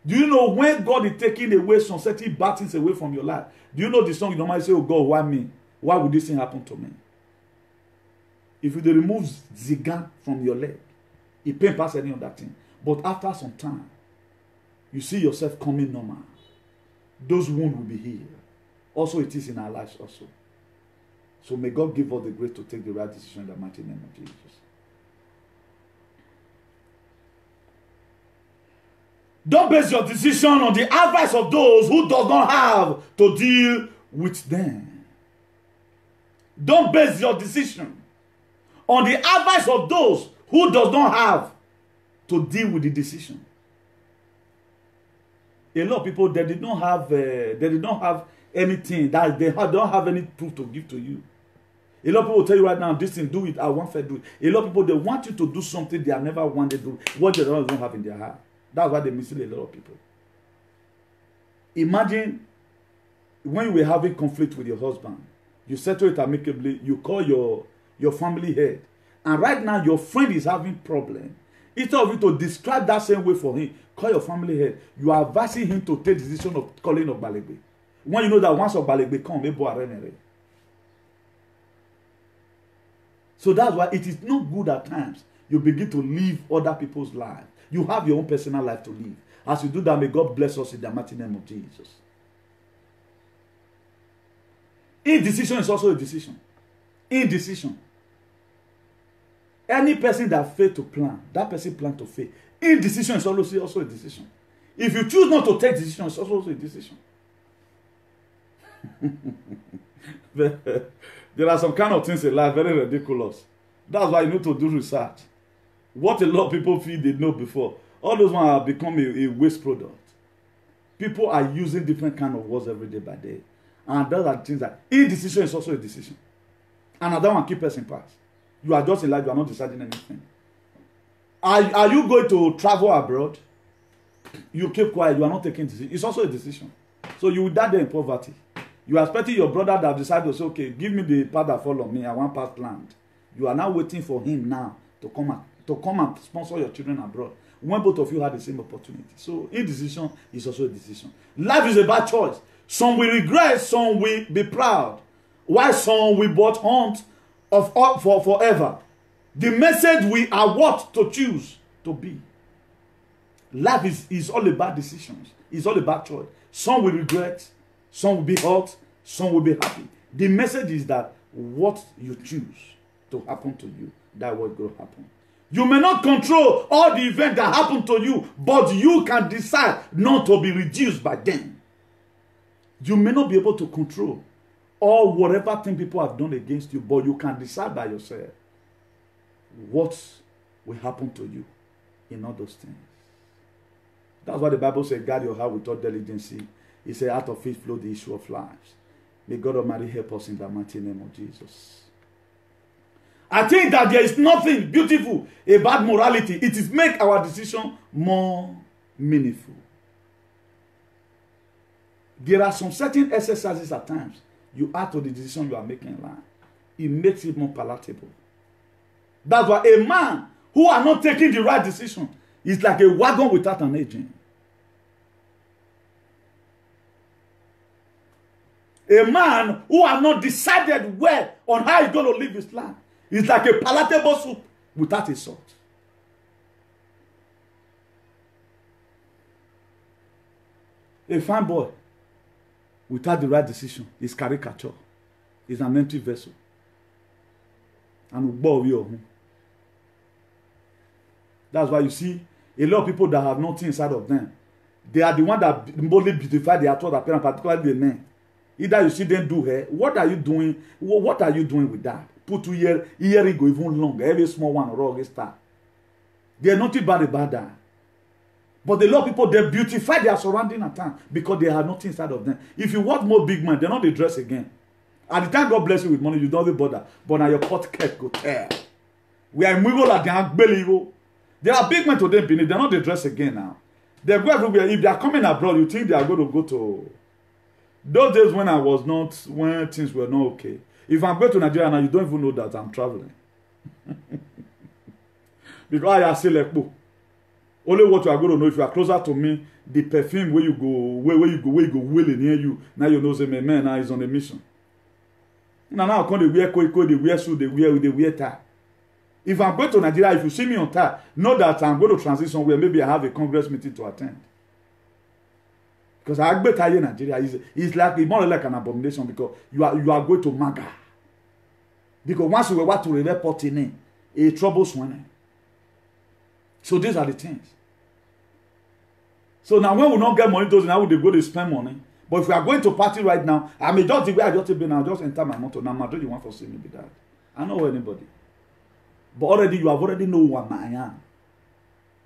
Do you know when God is taking away some certain bad things away from your life? Do you know the song you normally say, oh God, why me? Why would this thing happen to me? If you remove Zigan from your leg, it pain past any other thing. But after some time, you see yourself coming normal. Those wounds will be healed. Also, it is in our lives also. So may God give us the grace to take the right decision in the mighty name of Jesus. Don't base your decision on the advice of those who does not have to deal with them. Don't base your decision on the advice of those who does not have to deal with the decision. A lot of people, they did not have anything, that they don't have any proof to give to you. A lot of people will tell you right now, this thing, do it, I want to do it. A lot of people, they want you to do something they have never wanted to do, what they don't even have in their heart. That's why they mislead a lot of people. Imagine when you were having conflict with your husband, you settle it amicably, you call your family head, and right now your friend is having problem. Instead of you to describe that same way for him, call your family head. You are advising him to take the decision of calling of Balegbe. When you know that once of Balegbe come, so that's why it is not good at times you begin to live other people's lives. You have your own personal life to live. As you do that, may God bless us in the mighty name of Jesus. Indecision is also a decision. Indecision. Any person that fails to plan, that person plans to fail. Indecision is also a decision. If you choose not to take decision, it's also a decision. There are some kind of things in life very ridiculous. That's why you need to do research. What a lot of people feel they know before. All those ones have become a waste product. People are using different kind of words every day by day. And those are things that indecision is also a decision. And I don't want to keep us in past. You are just in life, you are not deciding anything. Are you going to travel abroad? You keep quiet, you are not taking decision. It's also a decision. So you will die there in poverty. You are expecting your brother that decided to say, okay, give me the part that fall on me, I want pass land. You are now waiting for him now to come and sponsor your children abroad. When both of you had the same opportunity. So indecision is also a decision. Life is about choice. Some will regret, some will be proud. While some will but hunt for forever. The message we are what to choose to be. Life is all about decisions. It's all about choice. Some will regret, some will be hurt, some will be happy. The message is that what you choose to happen to you, that's what will happen. You may not control all the events that happen to you, but you can decide not to be reduced by them. You may not be able to control or whatever thing people have done against you, but you can decide by yourself what will happen to you in all those things. That's why the Bible says, guard your heart with all diligence. It says, out of it flow the issue of lives. May God Almighty help us in the mighty name of Jesus. I think that there is nothing beautiful about morality. It is make our decision more meaningful. There are some certain exercises at times you add to the decision you are making in life. It makes it more palatable. That's why a man who are not taking the right decision is like a wagon without an engine. A man who has not decided well on how he's going to live his life is like a palatable soup without a salt. A fine boy without the right decision is caricature. Is an empty vessel. And will bore you home. That's why you see a lot of people that have nothing inside of them. They are the ones that boldly beautify their thought appearance, particularly the men. Either you see them do hair. What are you doing? What are you doing with that? Put 2 earring go even longer. Every small one or star. They are not bad about that. But a lot of people, they beautify their surrounding at times because they have nothing inside of them. If you want more big men, they're not the dress again. At the time God bless you with money, you don't even bother. But now your pot cat go tear. We are moving like they There are big men today, they're not the dress again now. They go everywhere. If they are coming abroad, you think they are going to go to those days when things were not okay. If I'm going to Nigeria now, you don't even know that I'm traveling. Because I say like, only what you are going to know if you are closer to me, the perfume where you go willing near you. Now you know say my man now is on a mission. Now come they wear coat, they wear suit, they wear tie. If I'm going to Nigeria, if you see me on tie, know that I'm going to transit somewhere. Maybe I have a congress meeting to attend. Because Agbetaye Nigeria is like more like an abomination because you are going to MAGA. Because once you were about to report in a trouble swine. So these are the things. So now when we don't get money, those now they go to spend money. But if we are going to party right now, I may just the way I just been now, just enter my motor. Now Madrid, you want to see me with that. I know anybody. But already you have already know what I am.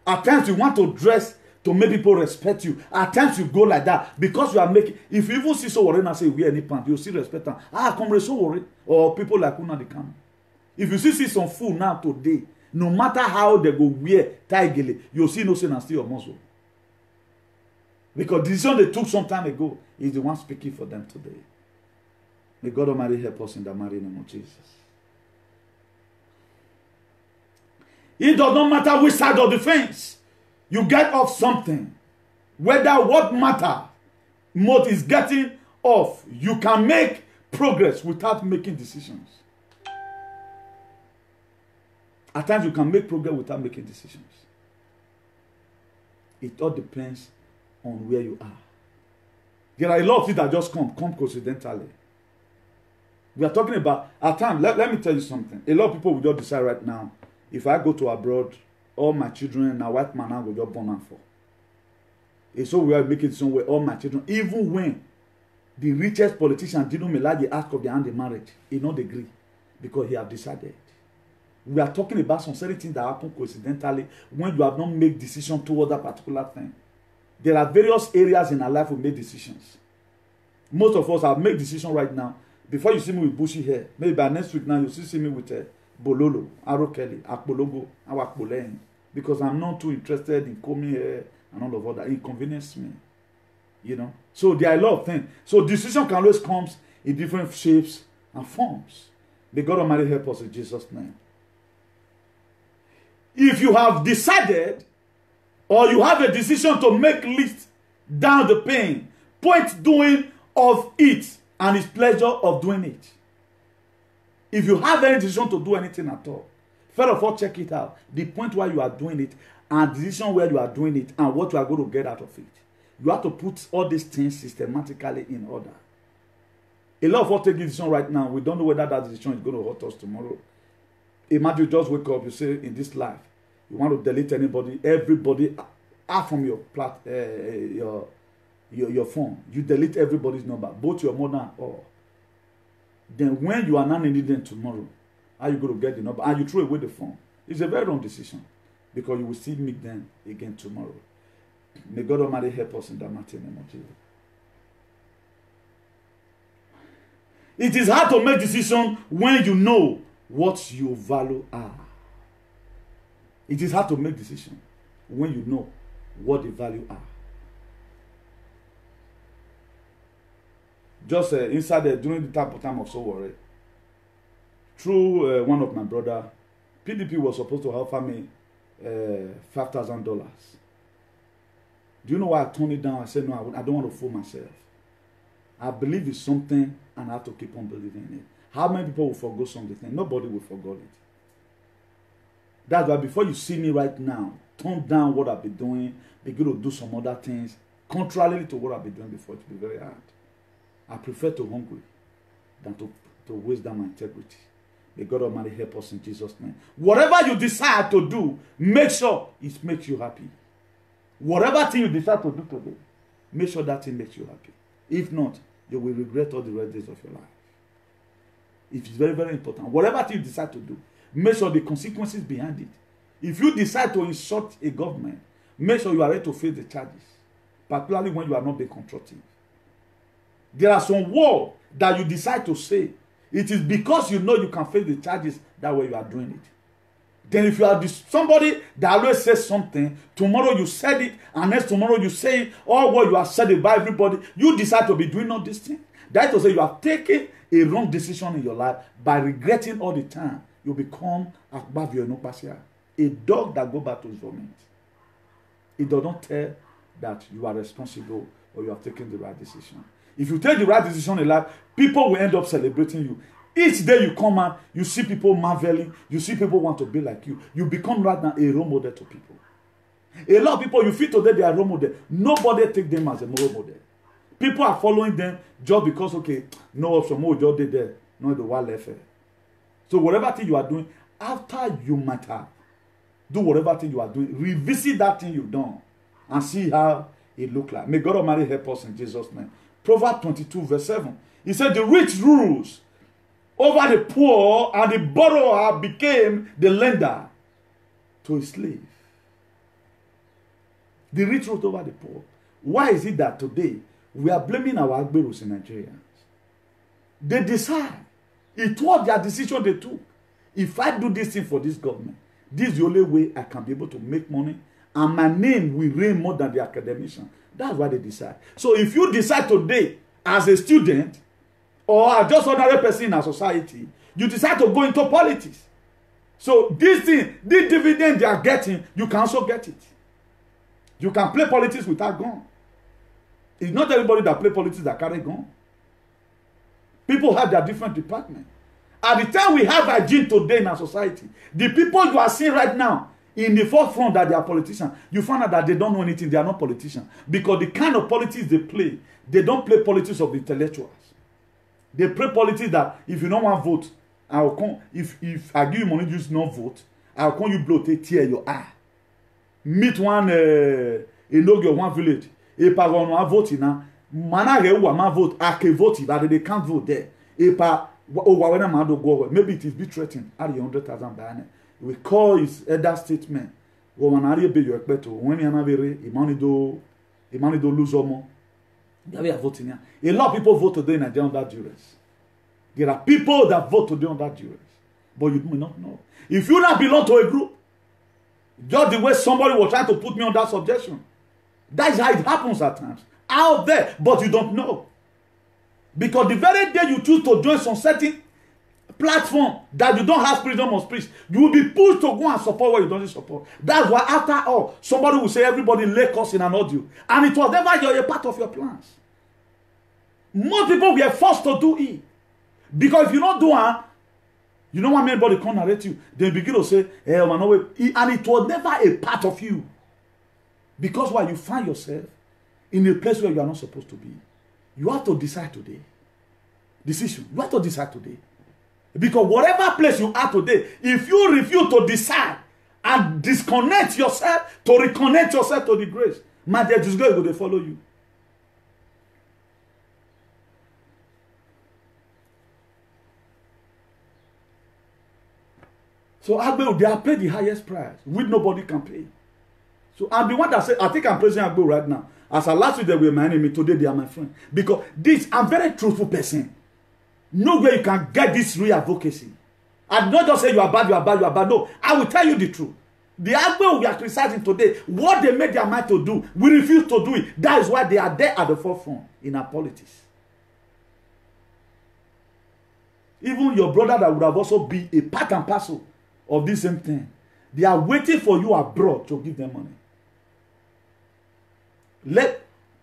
At times you want to dress to make people respect you. At times you go like that because you are making. If you even see so worried and say wear any pants, you still respect them. Come so worried. Or people like Una they come. If you see some food now today, no matter how they go wear tie, you'll see no sin and still your muscle. Because the decision they took some time ago is the one speaking for them today. May God Almighty help us in the mighty name of Jesus. It does not matter which side of the fence you get off something. Whether what matter most is getting off, you can make progress without making decisions. At times you can make progress without making decisions. It all depends on where you are. There are a lot of things that just come coincidentally. We are talking about, at times, let me tell you something. A lot of people will just decide right now, if I go to abroad, all my children, now white man now will just born and for. And so we are making some way, all my children, even when the richest politician, Dino Melaye, ask of their hand in marriage, he not agree because he have decided. We are talking about some certain things that happen coincidentally when you have not made decision toward that particular thing. There are various areas in our life we make decisions. Most of us have made decisions right now. Before you see me with bushy hair, maybe by next week now you see me with Bololo, Aro Kelly, Akpologo, Awakpolen, because I'm not too interested in combing hair and all of that. It inconveniences me. You know? So there are a lot of things. So decision can always come in different shapes and forms. May God Almighty help us in Jesus' name. If you have decided or you have a decision to make list down the pain, point doing of it and his pleasure of doing it. If you have any decision to do anything at all, first of all, check it out. The point where you are doing it and the decision where you are doing it and what you are going to get out of it. You have to put all these things systematically in order. A lot of us take a decision right now. We don't know whether that decision is going to hurt us tomorrow. Imagine you just wake up, you say in this life, you want to delete anybody, everybody out from your your phone. You delete everybody's number, both your mother and all. Then when you are not needing them tomorrow, how are you going to get the number? And you throw away the phone. It's a very wrong decision because you will still meet them again tomorrow. May God Almighty help us in the mighty name of Jesus. It is hard to make decisions when you know what your value are. It is hard to make decisions when you know what the value are. Just inside there, during the time of so worry, through one of my brother, PDP was supposed to offer me $5,000. Do you know why I turned it down? I said, no, I don't want to fool myself. I believe in something and I have to keep on believing in it. How many people will forgo something? Nobody will forget it. That's why before you see me right now, turn down what I've been doing, begin to do some other things, contrary to what I've been doing before. It will be very hard. I prefer to hungry than to waste down my integrity. May God Almighty help us in Jesus' name. Whatever you decide to do, make sure it makes you happy. Whatever thing you decide to do today, make sure that thing makes you happy. If not, you will regret all the rest days of your life. It is very, very important. Whatever thing you decide to do, make sure the consequences behind it. If you decide to insult a government, make sure you are ready to face the charges, particularly when you are not being constructive. There are some words that you decide to say. It is because you know you can face the charges that way you are doing it. Then if you are somebody that always says something, tomorrow you said it, and next tomorrow you say it, or what you have said about everybody, you decide to be doing all these things. That is to say you have taken a wrong decision in your life by regretting all the time. You become a dog that goes back to his vomit. It does not tell that you are responsible or you have taken the right decision. If you take the right decision in life, people will end up celebrating you. Each day you come out, you see people marveling, you see people want to be like you. You become right now a role model to people. A lot of people, you feel today they are role model. Nobody take them as a role model. People are following them just because, okay, no option, more just did there, no the wild left. So whatever thing you are doing, after you might have, do whatever thing you are doing, revisit that thing you've done and see how it look like. May God Almighty help us in Jesus' name. Proverbs 22 verse 7. He said, the rich rules over the poor, and the borrower became the lender to a slave. The rich rules over the poor. Why is it that today we are blaming our Agberos in Nigeria? They decide. It was their decision they took. If I do this thing for this government, this is the only way I can be able to make money, and my name will reign more than the academician. That's why they decide. So if you decide today as a student or as just another person in our society, you decide to go into politics. So this thing, this dividend they are getting, you can also get it. You can play politics without gun. It's not everybody that play politics that carry gun. People have their different departments. At the time we have hygiene today in our society, the people you are seeing right now in the forefront that they are politicians, you find out that they don't know anything, they are not politicians. Because the kind of politics they play, they don't play politics of the intellectuals. They play politics that if you don't want to vote, I will come, if I give you money, you just not vote, I will come you blow, tear your eye. Meet one in one village, if I want to vote now, man I get one vote, I can vote, but they can't vote there. If Maybe it is be threatened. At 100,000 banner. We call his elder statement. When Imani do lose more. A lot of people vote today in Nigeria on that duress. There are people that vote today on that duress. But you may not know. If you not belong to a group, just the way somebody was trying to put me on that subjection. That is how it happens at times. Out there, but you don't know. Because the very day you choose to join some certain platform that you don't have freedom of speech, you will be pushed to go and support what you don't support. That's why after all, somebody will say everybody lay us in an audio. And it was never a part of your plans. Most people were forced to do it. Because if you don't do it, you don't want anybody to come narrate you. They begin to say, hey, man, no way. And it was never a part of you. Because why you find yourself in a place where you are not supposed to be. You have to decide today. Decision. You have to decide today. Because whatever place you are today, if you refuse to decide and disconnect yourself to reconnect yourself to the grace, my dear, just God will follow you. So Agbe, they are paid the highest price, which nobody can pay. So I'm the one that said, I think I'm praising Agbe right now. As a last week they were my enemy, today they are my friend. Because this, I'm a very truthful person. Nowhere you can get this real advocacy. And not just say you are bad, you are bad, you are bad. No, I will tell you the truth. The Agbe we are criticizing today, what they made their mind to do, we refuse to do it. That is why they are there at the forefront in our politics. Even your brother that would have also been a part and parcel of this same thing, they are waiting for you abroad to give them money.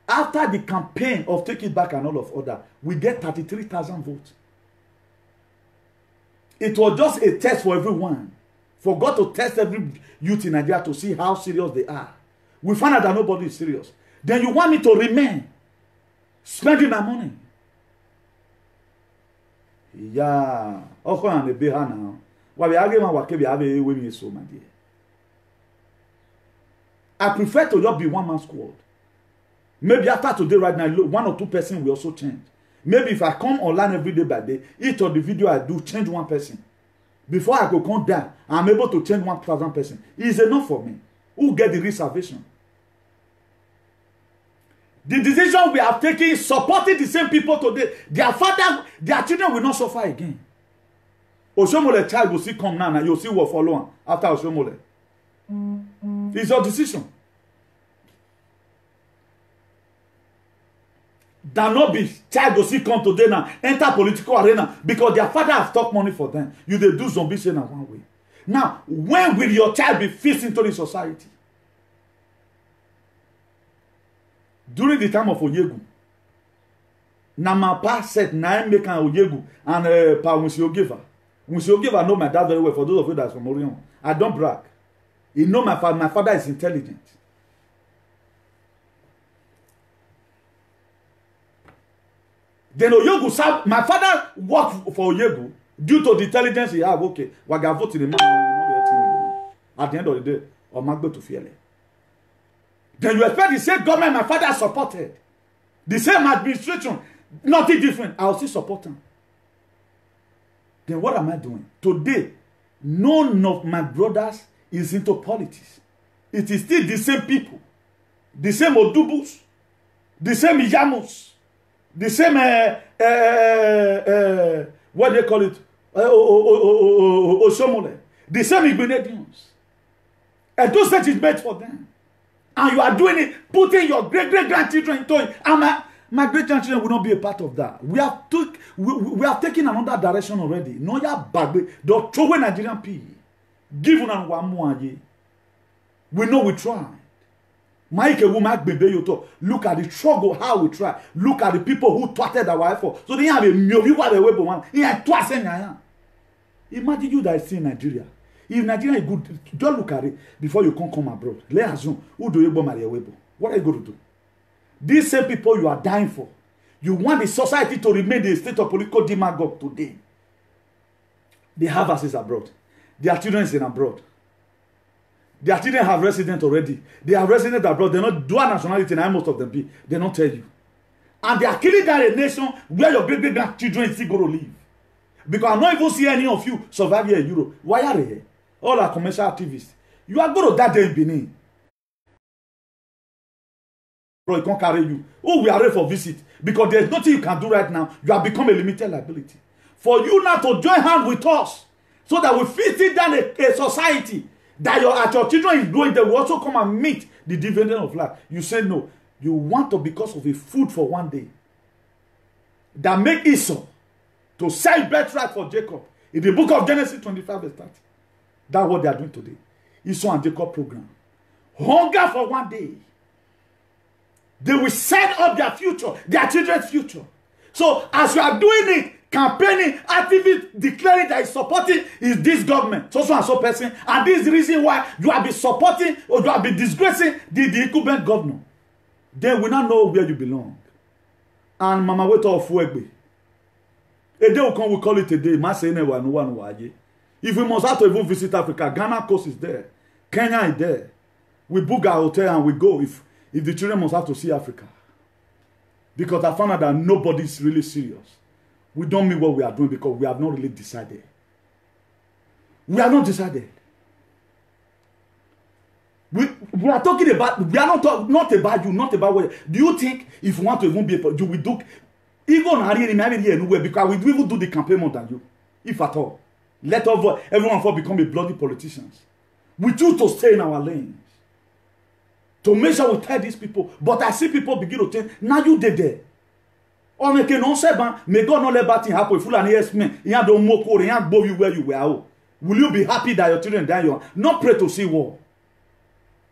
After the campaign of Take It Back and all of other, we get 33,000 votes. It was just a test for everyone. For God to test every youth in Nigeria to see how serious they are. We find out that nobody is serious. Then you want me to remain spending my money. Yeah. Okay, I'm a big now. Why we argue about what we have a way so, my dear. I prefer to just be one man squad. Maybe after today, right now, one or two persons will also change. Maybe if I come online every day by day, each of the video I do change one person. Before I go come down, I'm able to change 1,000 persons. It's enough for me. Who get the reservation? The decision we have taken is supporting the same people today. Their father, their children will not suffer again. Oshomole child will see come now and you'll see what follow after Oshomole. It's your decision. That not be child will see come today now, enter political arena because their father has stopped money for them. You they do zombie saying one way. Now, when will your child be fit into the society? During the time of Oyegu, Namapa said, "Nine make an Oyegu and Pa Musiogeva. Musiogeva know my dad very well. For those of you that's from Orion, I don't brag. He know my father. My father is intelligent. Then Oyegu, my father worked for Oyegu due to the intelligence he have. Okay, we got voted in the man. At the end of the day, or Magbo to fear. Then you expect the same government my father supported, the same administration, nothing different. I'll still support them. Then what am I doing? Today, none of my brothers is into politics. It is still the same people, the same Odubus, the same Yamus, the same, what they call it, Oshomole, the same Igbinedians. And those that is made for them. And you are doing it, putting your great-great-grandchildren into it. And my great-grandchildren will not be a part of that. We have taken another direction already. No, ya bagbe. Don't throw away Nigerian P. Give one more. We know we tried. Look at the struggle, how we try. Look at the people who twatted our effort. So they have a million. Imagine you that is in Nigeria. If Nigeria is good, don't look at it before you can't come abroad. Let's assume, who do you go marry a webo? What are you going to do? These same people you are dying for. You want the society to remain the state of political demagogue today. They have assets abroad. Their children is in abroad. Their children have resident already. They are resident abroad. They not dual nationality, and most of them be. They don't tell you. And they are killing down a nation where your great-great-grandchildren is still going to live. Because I don't even see any of you survive here in Europe. Why are they here? All our commercial activists. You are going to die there in Benin. Bro, it can't carry you. Oh, we are ready for visit. Because there's nothing you can do right now. You have become a limited liability. For you now to join hands with us, so that we fit it down a society that your children is growing, they will also come and meet the dividend of life. You say no. You want to, because of a food for one day, that make Esau to sell birthright for Jacob. In the book of Genesis 25 verse 30. That's what they are doing today. Esau and Jacob program. Hunger for one day. They will set up their future, their children's future. So as you are doing it, campaigning, actively declaring that is supporting is this government, so and so person, and this is the reason why you have been supporting or you have been disgracing the incumbent governor. Then we now know where you belong. And Mama wait off Fuegbe. A day will come, we call it a day. If we must have to even visit Africa, Ghana coast is there. Kenya is there. We book our hotel and we go if the children must have to see Africa. Because I found out that nobody is really serious. We don't mean what we are doing because we have not really decided. We are not decided. We are talking about, we are not about you, not about what. Do you think if you want to even be a, you will do, even anywhere, because we will even do the campaign more than you, if at all. Let everyone for become a bloody politicians. We choose to stay in our lanes. To make sure we tell these people. But I see people begin to think, now you did there. Or make no seban, may God not let bad thing happen. Full and yes, man, he don't mock or he don't bow you where you were. Will you be happy that your children die young? Not pray to see war.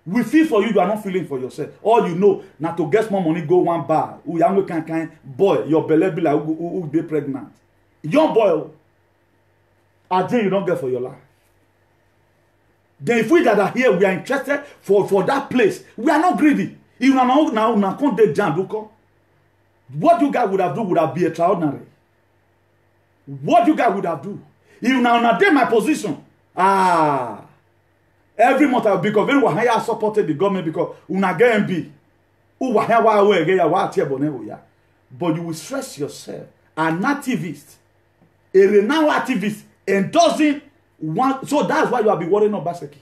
We feel for you, you are not feeling for yourself. All you know, now to get more money, go one bar. Who young can boy, your belly be like who be pregnant. Young boy, a day you don't get for your life. Then if we that are here, we are interested for that place. We are not greedy. If you are now can't de jam, what you guys would have been extraordinary. What you guys would have do. If you now take my position, every month I'll be convinced why I supported the government because una get MB. But you will stress yourself. An activist, a renowned activist, endorsing one. So that's why you have been worrying about Baseki.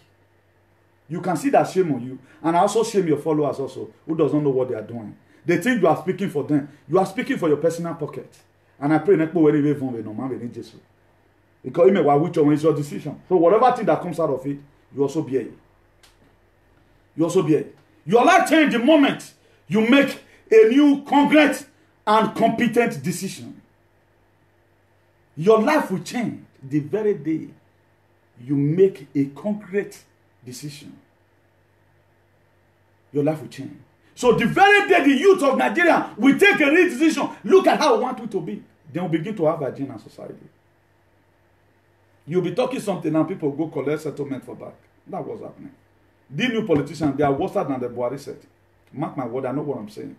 You can see that shame on you. And I also shame your followers also, who does not know what they are doing. They think you are speaking for them. You are speaking for your personal pocket. And I pray next Jesus. Because it's your decision. So whatever thing that comes out of it, you also bear it. You also bear it. Your life change the moment you make a new concrete and competent decision. Your life will change the very day you make a concrete decision. Your life will change. So the very day the youth of Nigeria will take a real decision, look at how we want it to be, then we'll begin to have a in society. You'll be talking something and people go collect settlement for back. That's what's happening. The new politicians, they are worse than the Buhari said. Mark my word, I know what I'm saying.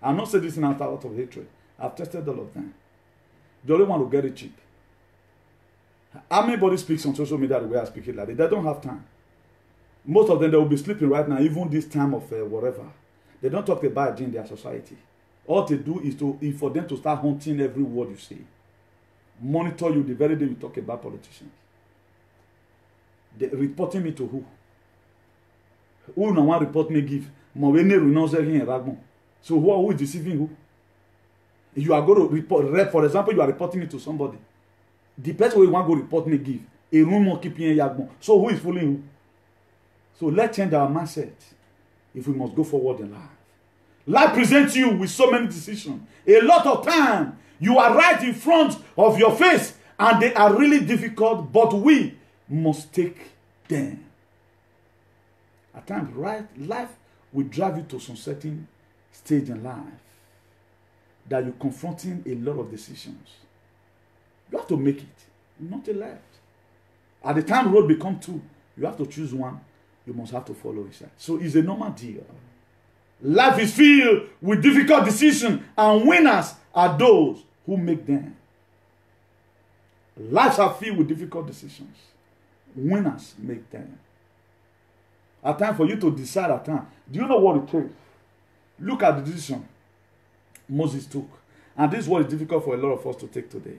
I'm not saying this in out of hatred. I've tested all of them. They only want to get it cheap. How many body speaks on social media the way I speak it like that? They don't have time. Most of them, they will be sleeping right now, even this time of whatever. They don't talk about it in their society. All they do is for them to start hunting every word you say. Monitor you the very day you talk about politicians. They reporting me to who? Who no one report me give? So who is deceiving who? You are going to report, for example, you are reporting me to somebody. The person who want to report me give. A rumor keeping yagbon. So who is fooling who? So let's change our mindset if we must go forward in life. Life presents you with so many decisions. A lot of time, you are right in front of your face and they are really difficult, but we must take them. At times, right, life will drive you to some certain stage in life that you're confronting a lot of decisions. You have to make it, not a left. At the time road become two, you have to choose one. You must have to follow it. So it's a normal deal. Life is filled with difficult decisions, and winners are those who make them. Lives are filled with difficult decisions. Winners make them. At time for you to decide at time. Do you know what it takes? Look at the decision Moses took. And this is what is difficult for a lot of us to take today.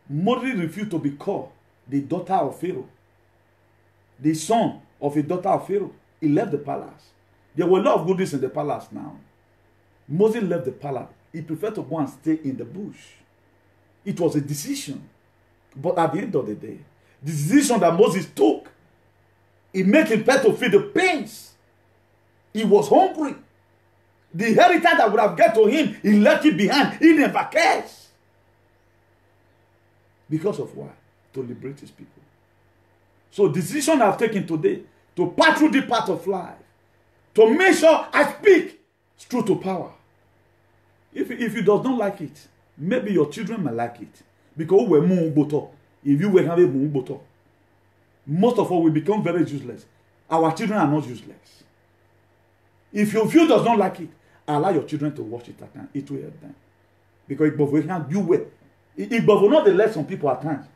Moses refused to be called the daughter of Pharaoh, the son of a daughter of Pharaoh. He left the palace. There were a lot of goodies in the palace now. Moses left the palace. He preferred to go and stay in the bush. It was a decision. But at the end of the day, the decision that Moses took, it made him pay to feel the pains. He was hungry. The inheritance that would have get to him, he left it behind. He never cares. Because of why? To liberate his people. So decision I've taken today, to pass through the path of life, to make sure I speak truth to power. If you does not like it, maybe your children might like it. Because we're more if you were having more most of us will become very useless. Our children are not useless. If your view does not like it, allow your children to watch it at times. It will help them. Because it can do well. It will not let some people at times.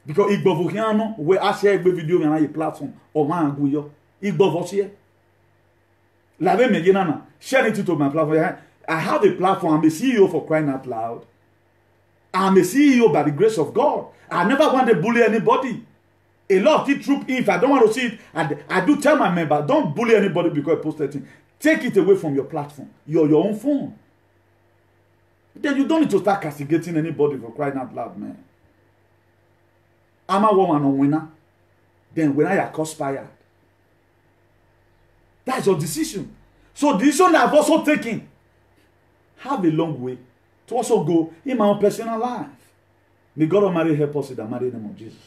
Because it will not where I share a video on a platform or man go yo. It will share. La me genana share it to my platform. I have a platform. I'm a CEO for crying out loud. I'm a CEO by the grace of God. I never want to bully anybody. A lot of the troop, if I don't want to see it, I do tell my member, don't bully anybody because I posted it. Take it away from your platform, your own phone. Then you don't need to start castigating anybody for crying out loud, man. I'm a woman on winner. Then when I conspired. That's your decision. So the decision I've also taken have a long way to also go in my own personal life. May God Almighty help us in the mighty name of Jesus.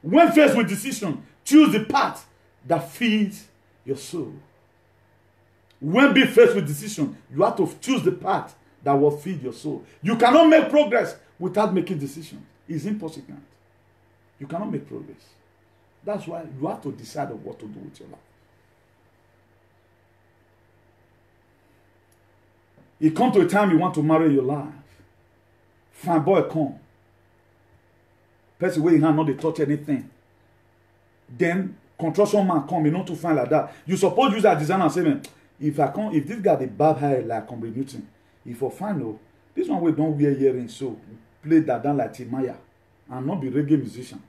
When faced with decision, choose the path that feeds your soul. When be faced with decision, you have to choose the path that will feed your soul. You cannot make progress without making decisions. It's impossible. You cannot make progress. That's why you have to decide on what to do with your life. It comes to a time you want to marry your life. Fine boy come. Person where you hand not they touch anything. Then construction man come, you not to find like that. You suppose use that design and say, man, if this guy the bad hair like Comrie Newton, if I find no, this one we don't wear earrings, so play that down like Timaya and not be reggae musician.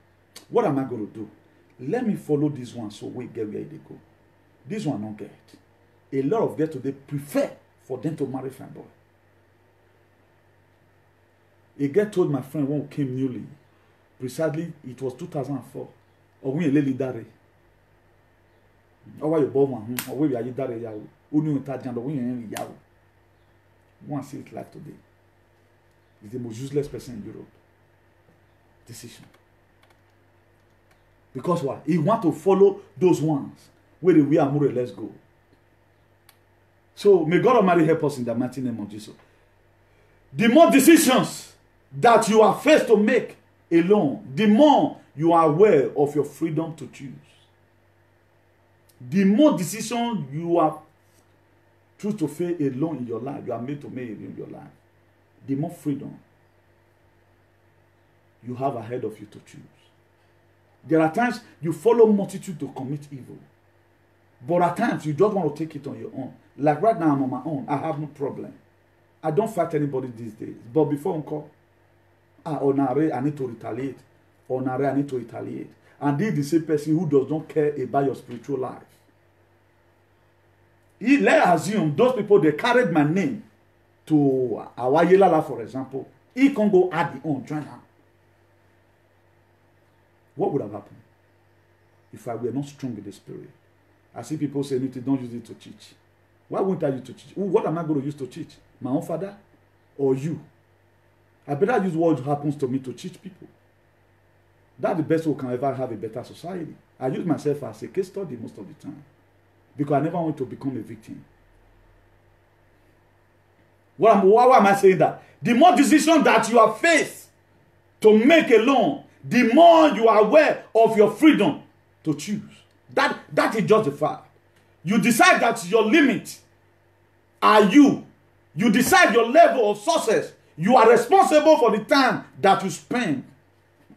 What am I going to do? Let me follow this one so we get where they go. This one don't get. A lot of girls today prefer for them to marry fine boy. A girl told my friend when we came newly, precisely it was 2004, or when you dare. Or why you born one, or where you dare yaw. Only you touch and when you yaw. One see it like today. He's the most useless person in Europe. Decision. Because why? He want to follow those ones where they wear more. Let's go. So may God Almighty help us in the mighty name of Jesus. The more decisions that you are faced to make alone, the more you are aware of your freedom to choose. The more decisions you are choose to face alone in your life, you are made to make in your life, the more freedom you have ahead of you to choose. There are times you follow multitude to commit evil. But at times you just want to take it on your own. Like right now I'm on my own. I have no problem. I don't fight anybody these days. But before uncle, I need to retaliate. I need to retaliate. And this is the same person who does not care about your spiritual life. Let's assume those people, they carried my name to Awayelala, for example. He can go add the own, join her. What would have happened if I were not strong in the spirit? I see people say, don't use it to teach. Why won't I use it to teach? What am I going to use to teach? My own father or you? I better use what happens to me to teach people. That's the best way we can ever have a better society. I use myself as a case study most of the time. Because I never want to become a victim. Why am I saying that? The more decisions that you are faced to make alone, the more you are aware of your freedom to choose. That is just the fact. You decide that your limit are you. You decide your level of success. You are responsible for the time that you spend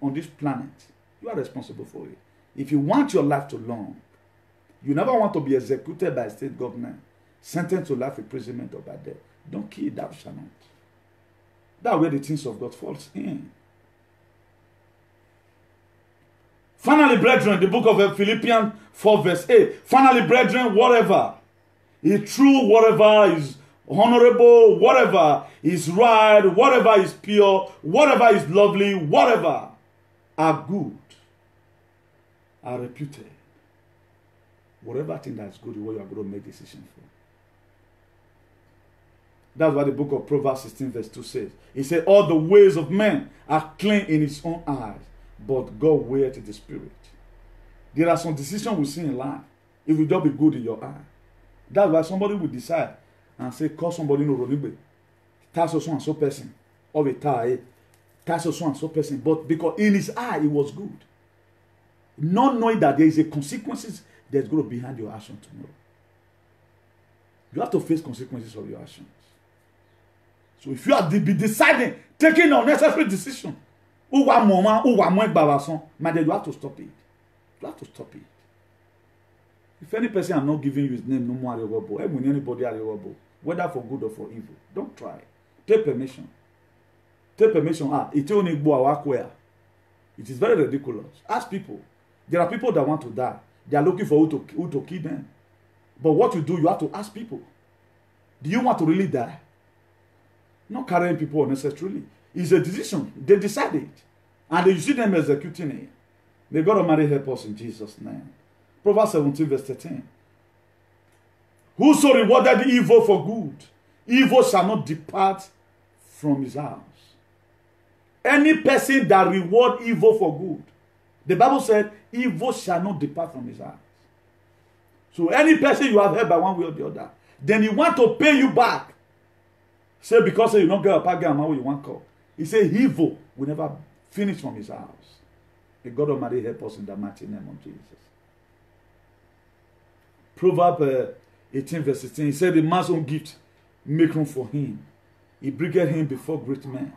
on this planet. You are responsible for it. If you want your life to long, you never want to be executed by a state government, sentenced to life imprisonment or by death. Don't kill, thou shalt not. That's where the things of God falls in. Finally, brethren, the book of Philippians 4 verse 8. Finally, brethren, whatever is true, whatever is honorable, whatever is right, whatever is pure, whatever is lovely, whatever are good, are reputed. Whatever thing that is good is what you are going to make decision for. That's what the book of Proverbs 16 verse 2 says. It said, all the ways of men are clean in his own eyes, but God weigheth the spirit. There are some decisions we see in life. It will just be good in your eye. That's why somebody will decide and say, call somebody no Ronibe. That's so and so person. Or a tie. That's so and so person. But because in his eye it was good. Not knowing that there is a consequences that's going to be behind your action tomorrow. You have to face consequences of your actions. So if you are deciding, taking unnecessary decision, then you have to stop it. You have to stop it. If any person are not giving you his name, no more anybody, whether for good or for evil, don't try. Take permission. Take permission. It is very ridiculous. Ask people. There are people that want to die. They are looking for who to kill them. But what you do, you have to ask people. Do you want to really die? Not carrying people unnecessarily. It's a decision. They decided. And you see them executing it. May God Almighty help us in Jesus' name. Proverbs 17 verse 13. Whoso rewarded evil for good, evil shall not depart from his house. Any person that reward evil for good, the Bible said, evil shall not depart from his house. So any person you have helped by one way or the other, then he want to pay you back. Say because you don't get a pack and you want call. He said evil will never finish from his house. May God Almighty help us in the mighty name of Jesus. Proverbs 18 verse 16. He said, the man's own gift make room for him. He bringeth him before great men.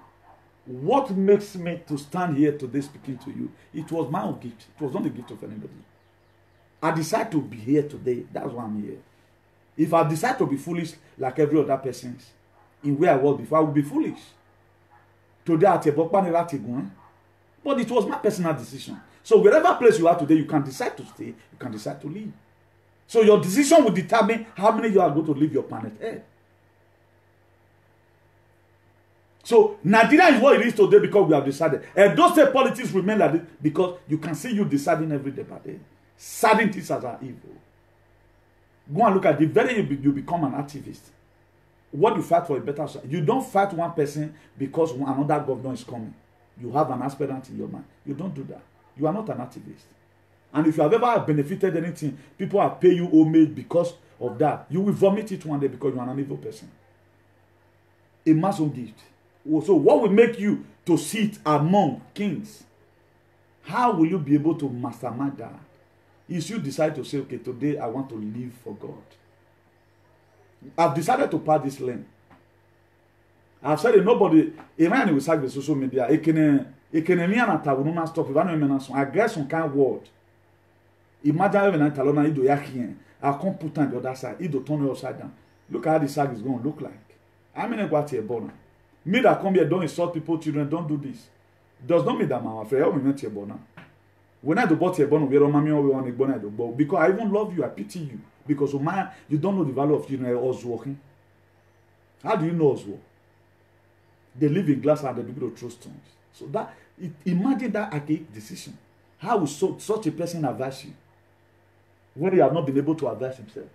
What makes me to stand here today speaking to you? It was my own gift. It was not the gift of anybody. I decided to be here today. That's why I'm here. If I decide to be foolish like every other person in where I was before, I would be foolish. Today I take but it was my personal decision. So wherever place you are today, you can decide to stay, you can decide to leave. So your decision will determine how many you are going to leave your planet Earth. So Nigeria is what it is today because we have decided. And those state politics remain like this because you can see you deciding every day by day. Certain things are evil. Go and look at the very you become an activist. What you fight for a better society. You don't fight one person because another governor is coming. You have an aspirant in your mind. You don't do that. You are not an activist. And if you have ever benefited anything, people have paid you homage because of that. You will vomit it one day because you are an evil person. A man's own gift. So what will make you to sit among kings? How will you be able to mastermind that? Is you decide to say, okay, today I want to live for God. I've decided to pass this lane. I've said it, nobody, even with the social media, it can stop. If I don't I guess some kind of word. Imagine when I tell you, I can't put on the other side. It will turn you upside down. Look at how the sag is going to look like. I mean, what here born. Me that come here, don't insult people, children, don't do this. Does not mean that I'm afraid. I'm not here born. When I do bought here born, we are on because I even love you, I pity you. Because you don't know the value of children us working. How do you know us work? They live in glass and they begin to throw stones. So that imagine that archaic decision. How will such a person advise you when he has not been able to advise himself?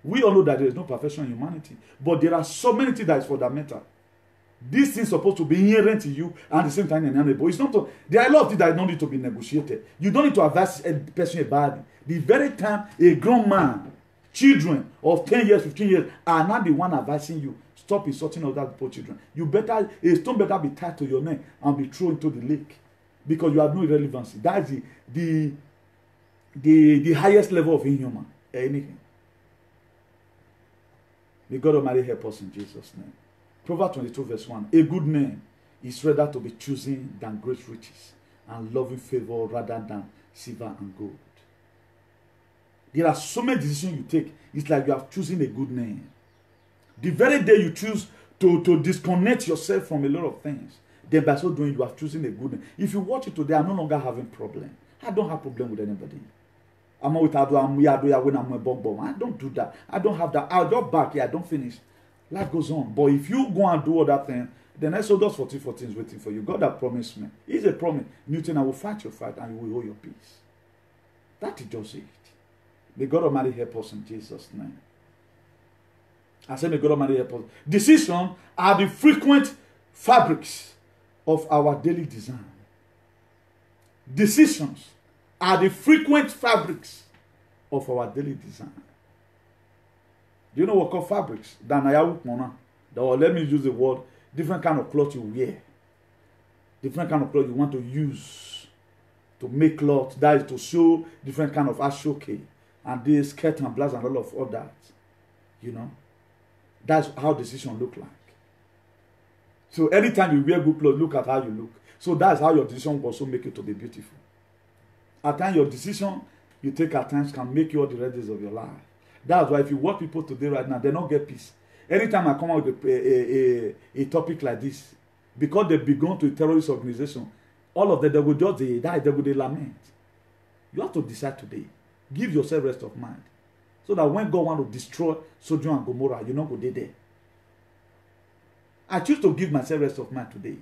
We all know that there is no perfection in humanity, but there are so many things that is fundamental. These things are supposed to be inherent in you and at the same time inalienable. It's not to, there are a lot of things that don't need to be negotiated. You don't need to advise a person about it. The very time a grown man, children of 10 years, 15 years are not the one advising you. Stop insulting other people's children. You better, a stone better be tied to your neck and be thrown into the lake because you have no irrelevancy. That is the highest level of inhuman. Anything. May God Almighty help us in Jesus' name. Proverbs 22 verse 1. A good name is rather to be chosen than great riches, and loving favor rather than silver and gold. There are so many decisions you take. It's like you have chosen a good name. The very day you choose to disconnect yourself from a lot of things, then by so doing you have chosen a good name. If you watch it today, I'm no longer having problem I don't have problem with anybody. I'm with I don't do that. I don't have that. I'll just back here. I don't finish. Life goes on. But if you go and do other thing, then Exodus 14:14 is waiting for you. God has promised me. It's a promise. Newton, I will fight your fight and you will hold your peace. That is just it. May God Almighty help us in Jesus' name. I say, may God Almighty help us. Decisions are the frequent fabrics of our daily design. Decisions are the frequent fabrics of our daily design. Do you know what called fabrics? Let me use the word, different kind of cloth you wear. Different kind of cloth you want to use to make cloth. That is to show different kind of ashoke and this skirt and blouse and all that. You know. That's how decision look like. So anytime you wear good clothes, look at how you look. So that's how your decision will also make you to be beautiful. At times, your decision you take at times can make you all the red days of your life. That's why if you watch people today right now, they don't get peace. Anytime I come out with a topic like this, because they belong to a terrorist organization, all of them, they will just die, they will lament. You have to decide today. Give yourself rest of mind. So that when God wants to destroy Sodom and Gomorrah, you're not going to there. I choose to give myself rest of mind today.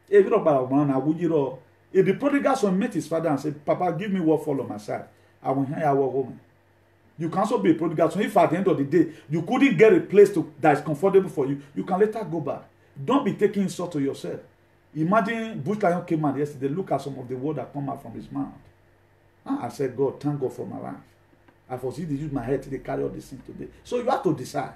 If the prodigal son met his father and said, Papa, give me what fall on my side, I will hear our woman. You can also be a prodigal son. If at the end of the day, you couldn't get a place that is comfortable for you, you can later go back. Don't be taking insult to yourself. Imagine Bush Lion came out yesterday, look at some of the words that come out from his mouth. I said, God, thank God for my life. I foresee to use my head to carry all these things today. So you have to decide.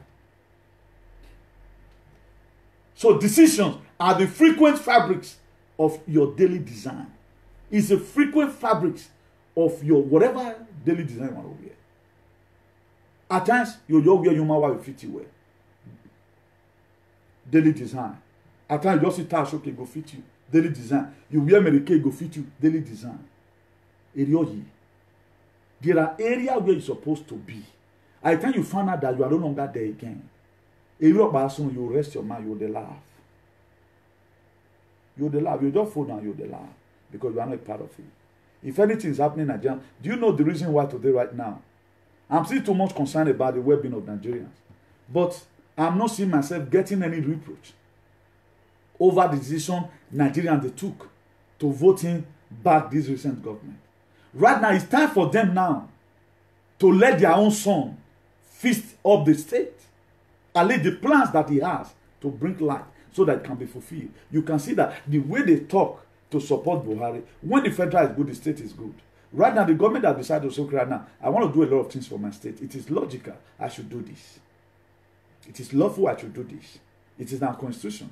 So decisions are the frequent fabrics of your daily design. It's the frequent fabrics of your whatever daily design you want to wear. At times, you wear human will fit you well. Daily design. At times, you just see touch, okay, go fit you. Daily design. You wear Medicaid, go fit you. Daily design. There are areas where you're supposed to be. At the time you find out that you are no longer there again, you rest your mind, you will laugh. You will laugh. You just fall down, you will laugh. Because you are not a part of it. If anything is happening in Nigeria, do you know the reason why today, right now? I'm still too much concerned about the well-being of Nigerians. But I'm not seeing myself getting any reproach over the decision Nigerians they took to voting back this recent government. Right now, it's time for them now to let their own son feast up the state. And let the plans that he has to bring light so that it can be fulfilled. You can see that the way they talk to support Buhari, when the federal is good, the state is good. Right now, the government has decided to say, right now, I want to do a lot of things for my state. It is logical. I should do this. It is lawful. I should do this. It is our constitution.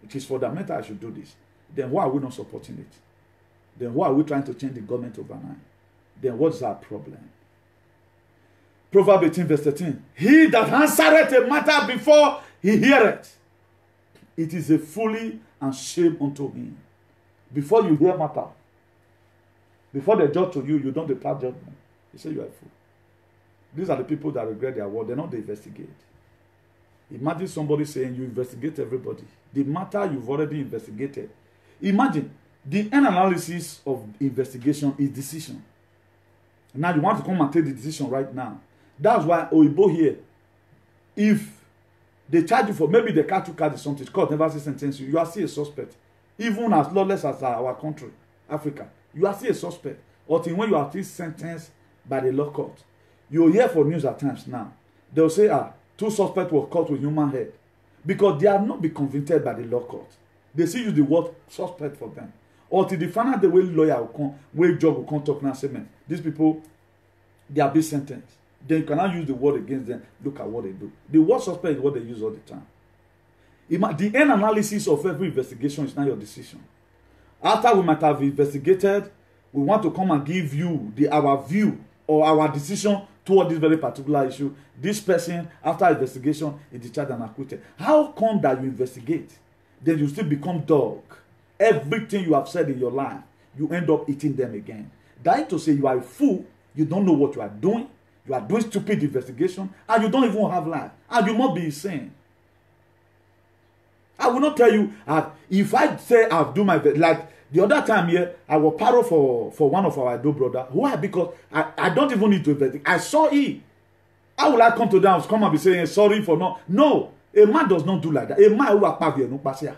It is fundamental. I should do this. Then why are we not supporting it? Then why are we trying to change the government overnight? Then what's our problem? Proverbs 18 verse 13. He that answereth a matter before he heareth, it is a folly and shame unto him. Before you hear matter, before they judge to you, you don't depart judgment. You say you are a fool. These are the people that regret their word. They're not the investigate. Imagine somebody saying you investigate everybody. The matter you've already investigated. Imagine the end analysis of investigation is decision. Now you want to come and take the decision right now. That's why Oibo here, if they charge you for maybe they catch you card something, court never say sentence you, you are still a suspect. Even as lawless as our country, Africa, you are still a suspect. Until when you are still sentenced by the law court. You hear for news at times now. They will say, 2 suspects were caught with human head. Because they have not been convicted by the law court. They still use the word suspect for them. Until the final day when lawyer will come, when judge will come talk and say, man, these people, they are being sentenced. Then you cannot use the word against them. Look at what they do. The word suspect is what they use all the time. The end analysis of every investigation is not your decision. After we might have investigated, we want to come and give you our view or our decision toward this very particular issue. This person, after investigation, is discharged and acquitted. How come that you investigate? Then you still become dog. Everything you have said in your life, you end up eating them again. That is to say you are a fool, you don't know what you are doing stupid investigation, and you don't even have life, and you must be insane. I will not tell you, if I say I've done my, like The other time here, I was paro for one of our Edo brother. Why? Because I don't even need to investigate. I saw it. How will I come to them and come and be saying sorry for not? No, a man does not do like that. A man who akpavio no pass here.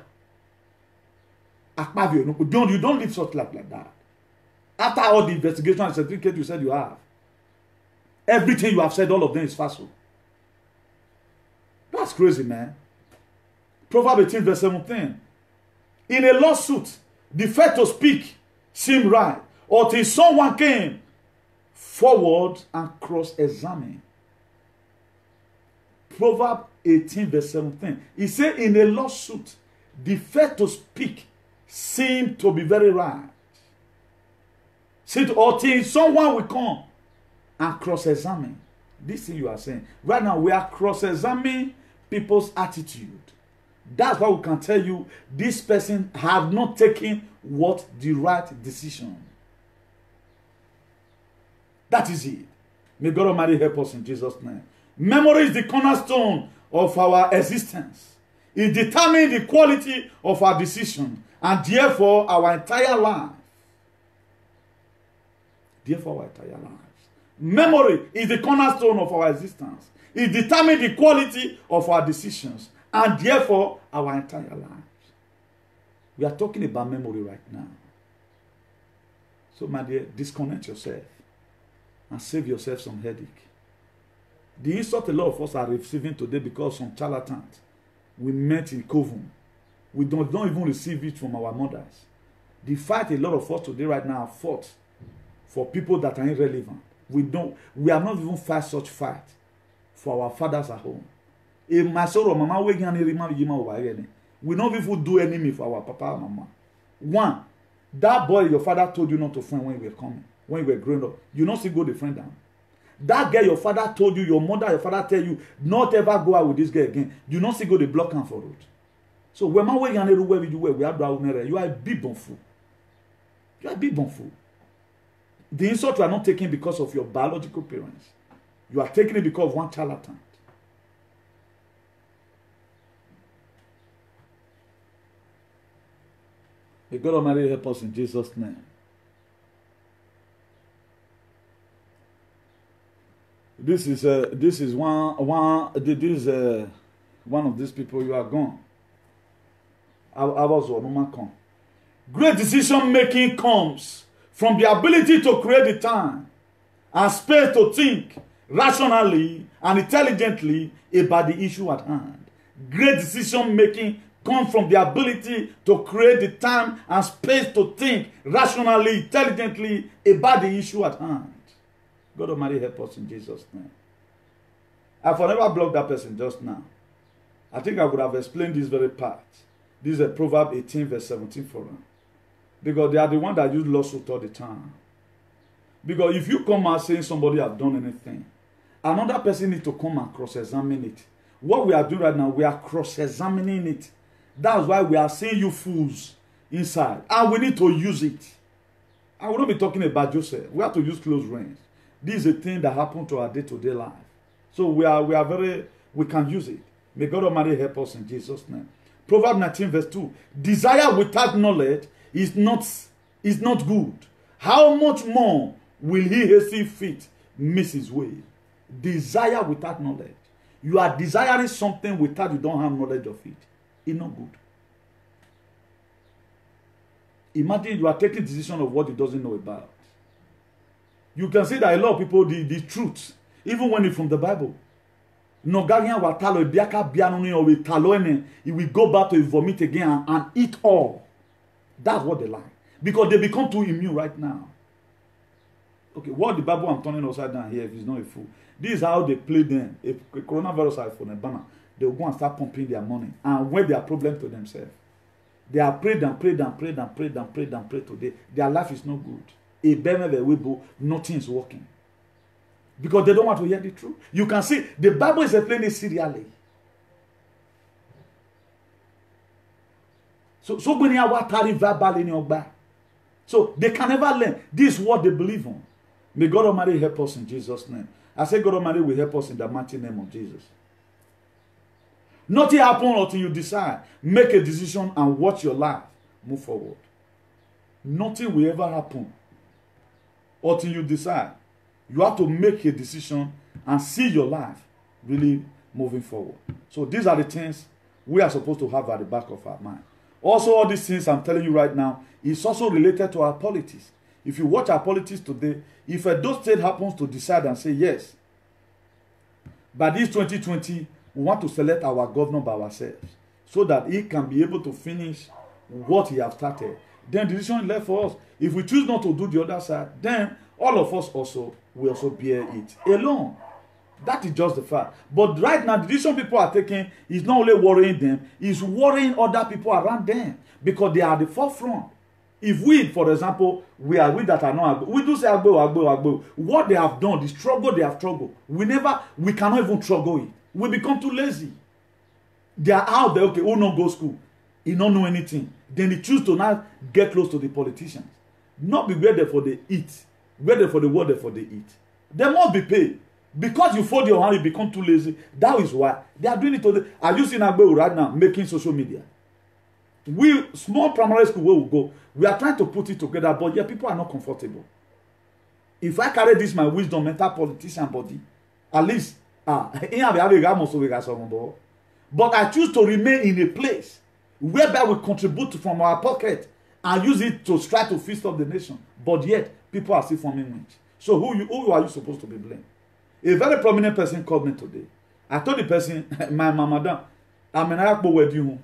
Akpavio no. You don't live such life like that. After all the investigation and certificate you said you have, everything you have said, all of them is falsehood. That's crazy, man. Proverbs 18 verse 17. In a lawsuit, the fair to speak seemed right, until someone came forward and cross-examined. Proverbs 18 verse 17. He said, in a lawsuit, the fair to speak seemed to be very right. Said, until someone will come and cross-examine. This thing you are saying. Right now, we are cross-examining people's attitude. That's why we can tell you this person have not taken what the right decision. That is it. May God Almighty help us in Jesus' name. Memory is the cornerstone of our existence. It determines the quality of our decision and therefore our entire life. Therefore our entire lives. Memory is the cornerstone of our existence. It determines the quality of our decisions and therefore our entire lives. We are talking about memory right now. So my dear, disconnect yourself and save yourself some headache. The insult a lot of us are receiving today because some charlatans we met in Kovum, we don't even receive it from our mothers. The fight a lot of us today right now are fought for people that are irrelevant. We have not even fight such fight for our fathers at home. We don't even do enemy for our papa and mama. One, that boy your father told you not to friend when you were coming, when you were growing up, you not still go the friend down. That girl your father told you, your mother, your father tell you, not ever go out with this girl again. You not still go the block and for road. So when my way and everywhere we are you are a big fool. You are a big fool. The insult you are not taking because of your biological parents. You are taking it because of one charlatan. May God Almighty help us in Jesus' name. This is one of these people. You are gone. I was one. Great decision making comes from the ability to create the time and space to think rationally and intelligently about the issue at hand. Great decision making comes from the ability to create the time and space to think rationally, intelligently about the issue at hand. God Almighty help us in Jesus' name. I've never blocked that person just now. I think I would have explained this very part. This is a Proverbs 18 verse 17 for them. Because they are the ones that use lawsuit all the time. Because if you come out saying somebody has done anything, another person needs to come and cross-examine it. What we are doing right now, we are cross-examining it. That's why we are saying you fools inside. And we need to use it. I will not be talking about Joseph. We have to use close range. This is a thing that happened to our day-to-day life. So we can use it. May God Almighty help us in Jesus' name. Proverbs 19 verse 2. Desire without knowledge is not good. How much more will he hasty feet miss his way? Desire without knowledge. You are desiring something without you don't have knowledge of it. It's not good. Imagine you are taking decision of what he doesn't know about. You can see that a lot of people, the truth, even when it's from the Bible, he will go back to vomit again and eat all. That's what they like. Because they become too immune right now. Okay, what the Bible I'm turning upside down here, if it's not a fool. This is how they play them. If coronavirus is for a banner, they will go and start pumping their money. And when they are problem to themselves, they are prayed and prayed and prayed and prayed and prayed and prayed today. Their life is no good. Nothing is working. Because they don't want to hear the truth. You can see, the Bible is explaining it serially. So many are carrying verbal in your back. So they can never learn. This is what they believe on. May God Almighty help us in Jesus' name. I say God Almighty will help us in the mighty name of Jesus. Nothing happens until you decide. Make a decision and watch your life move forward. nothing will ever happen until you decide. You have to make a decision and see your life really moving forward. So these are the things we are supposed to have at the back of our mind. Also, all these things I'm telling you right now is also related to our politics. If you watch our politics today, if Edo State happens to decide and say yes, by this 2020, we want to select our governor by ourselves so that he can be able to finish what he has started, then the decision is left for us. If we choose not to do the other side, then all of us also will also bear it alone. That is just the fact. But right now, the decision people are taking is not only worrying them, it's worrying other people around them because they are at the forefront. If we, for example, we that are not, we do say agbo. What they have done, the struggle they have struggled, we cannot even struggle it. We become too lazy. They are out there, okay, who don't go school, he don't know anything. Then they choose to now get close to the politicians. Not be where they for the eat, where they for the word they for the eat. They must be paid. Because you fold your hand, you become too lazy. That is why they are doing it today. Are you seeing Agbo right now making social media? We, small primary school where we go, we are trying to put it together, but yeah, people are not comfortable. If I carry this, my wisdom, mental politician body, at least, but I choose to remain in a place whereby we contribute from our pocket and use it to try to feast up the nation. But yet, people are still forming wings. So who are you supposed to be blamed? A very prominent person called me today. I told the person, my madam, I'm an Akbo with you.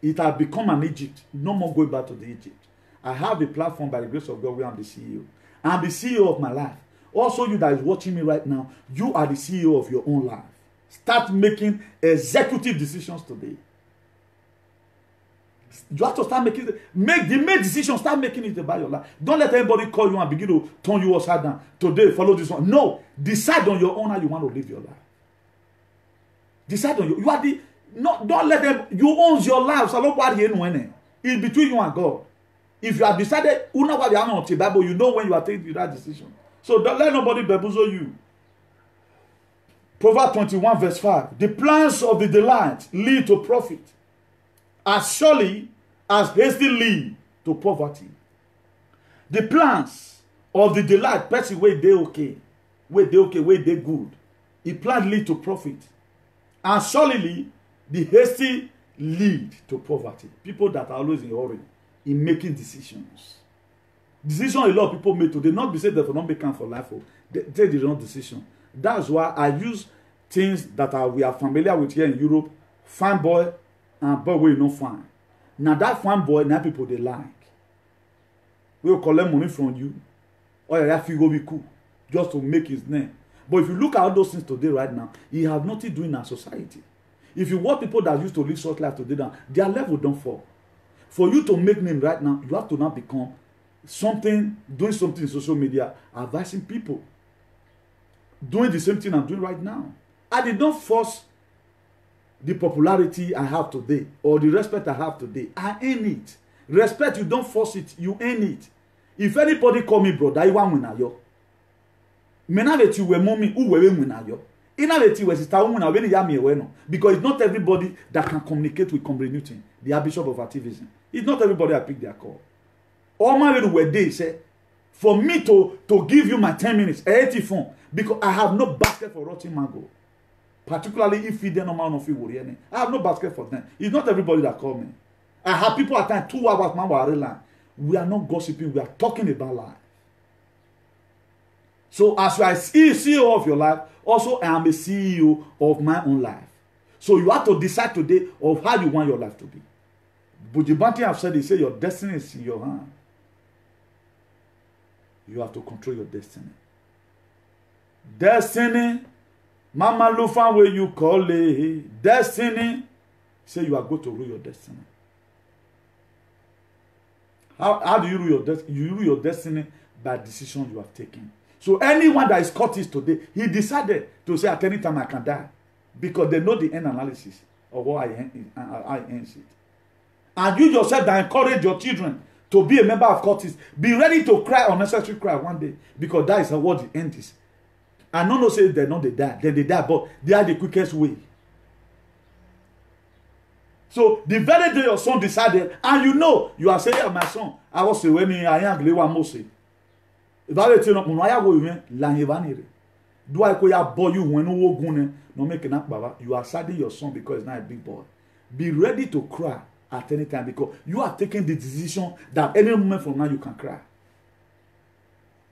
It has become an Egypt. No more going back to the Egypt. I have a platform by the grace of God where I'm the CEO. I'm the CEO of my life. Also, you that is watching me right now, you are the CEO of your own life. Start making executive decisions today. You have to start making make decisions. Start making it about your life. Don't let anybody call you and begin to turn you upside down. Today, follow this one. No, decide on your own how you want to live your life. Decide on you are the not. Don't let them. You own your life. It's between you and God. If you have decided, you know when you are taking that decision. So don't let nobody bamboozle you. Proverbs 21 verse 5. The plans of the delight lead to profit, as surely as hasty lead to poverty. The plans of the delight, person where they okay, where they good. The plan lead to profit, and surely the hasty lead to poverty. People that are always in a hurry in making decisions. Decision a lot of people make today, not be said that for not making for life. They take the wrong decision. That's why I use things that we are familiar with here in Europe. Fine boy and boy we no fine. Now that fine boy, now people they like. We will collect money from you. Or you have to go be cool just to make his name. But if you look at all those things today right now, he have nothing doing in our society. If you want people that used to live short life today now, their level don't fall. For you to make name right now, you have to now become something, doing something in social media, advising people. Doing the same thing I'm doing right now. I did not force the popularity I have today or the respect I have today. I earn it. Respect, you don't force it, you earn it. If anybody call me brother, I want win yo. Menaveti we mommy who we win yo. Inaveti we sister who na we ya me we no. Because it's not everybody that can communicate with Comrade Newton, the Archbishop of activism. It's not everybody that pick their call. All my way were they say, for me to give you my 10 minutes, 80 phone, because I have no basket for rotting mango. Particularly if you don't know if you worry. I have no basket for them. It's not everybody that call me. I have people at times 2 hours, man, we are not gossiping, we are talking about life. So as you are CEO of your life, also I am a CEO of my own life. So you have to decide today of how you want your life to be. Bujibanti have said, he said your destiny is in your hand. You have to control your destiny. Destiny, Mama Lufan, where you call it destiny, say you are going to rule your destiny. How do you rule your destiny? You rule your destiny by decisions you have taken. So anyone that is caught this today, he decided to say at any time I can die. Because they know the end analysis of what I end it. And you yourself that encourage your children to be a member of cultists, be ready to cry unnecessary cry one day. Because that is what the end is. And no say they know they die. Then they die, but they are the quickest way. So the very day your son decided, and you know, you are saying, my son, I was say when I am glewa mose. If I tell no I go even la hevanire. Do I ko ya boy you when wo gun no make na baba. You are saddening your son because he's not a big boy. Be ready to cry at any time because you are taking the decision that any moment from now you can cry.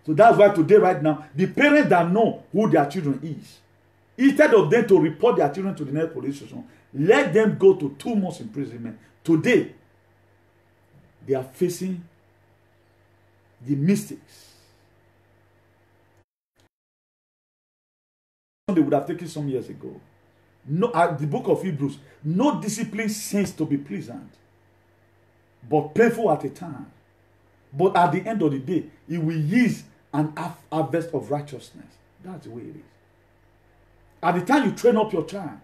So that's why today, right now, the parents that know who their children is, instead of them to report their children to the next police station, let them go to 2 months imprisonment. Today, they are facing the mistakes they would have taken some years ago. No, the book of Hebrews, no discipline seems to be pleasant, but painful at a time. But at the end of the day, it will yield an harvest of righteousness. That's the way it is. At the time you train up your child,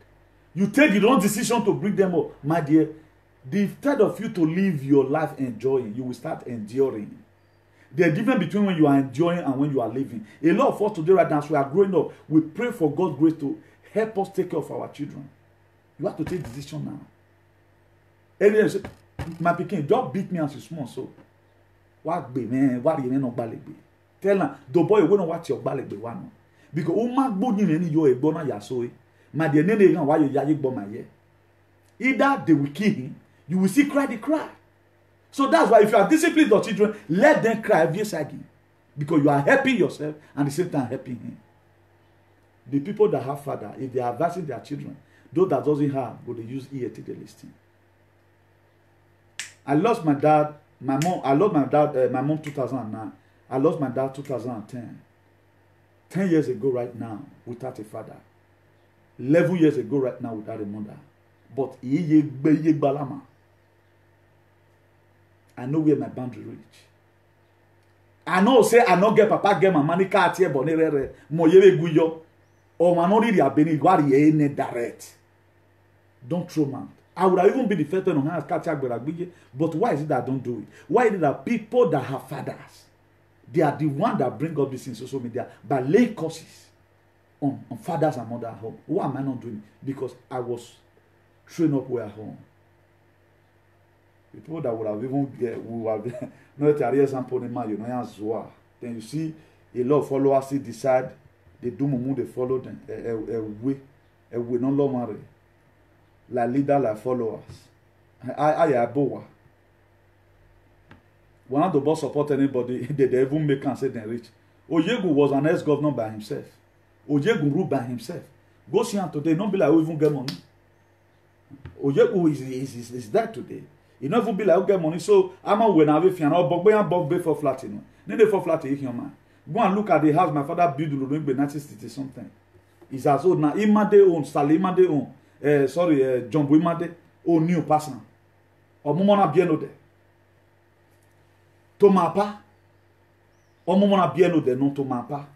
you take the wrong decision to bring them up, my dear, instead of you to live your life enjoying, you will start enduring. There's a difference between when you are enjoying and when you are living. A lot of us today, right now, as we are growing up, we pray for God's grace to help us take care of our children. You have to take decision now. And say, my pikin, don't beat me as you small, so what be man? What you no balebe? Tell them the boy we don't watch your balebe one because o ma gbo ni ni yo egbo na yaso e. My dear, nene gan why you yaye gbo my ye. Either they will kill him, you will see cry the cry. So that's why if you are disciplined your children, let them cry again. Because you are helping yourself and at the same time helping him. The people that have father, if they are advising their children, those that doesn't have, but they use ear to the listening. I lost my dad, my mom, I lost my dad, my mom 2009. I lost my dad 2010. 10 years ago right now, without a father. 11 years ago right now, without a mother. But I know where my boundary reach. I know say I not get papa get my money card here but nerere mo yere guyo or man no really abeni gwari e direct. Don't throw man. I would have even been the first one on hands catch but why is it that I don't do it? Why is it that people that have fathers, they are the one that bring up this in social media by laying curses on fathers and mothers at home? Why am I not doing it? Because I was trained up where at home. The people that would have even then you see a lot of followers still decide they do mumu, they follow them a way no longer like leader like followers. I boa. One of the boss support anybody, they even make and say they rich. Ojegu was an ex-governor by himself. Ojegu ruled by himself. Go see him today, don't be like we even get money. Ojegu is that today. It not even be like get money. So I'm a when I have fian or bog for flat, you know. Need for flat if your man. Go and look at the house my father built in 1960 something. It's as old now. Imade own, Salimade own. John Buimade own new person. Or Momona Bieno de. Tomapa. Or Momona Bieno de, no Tomapa.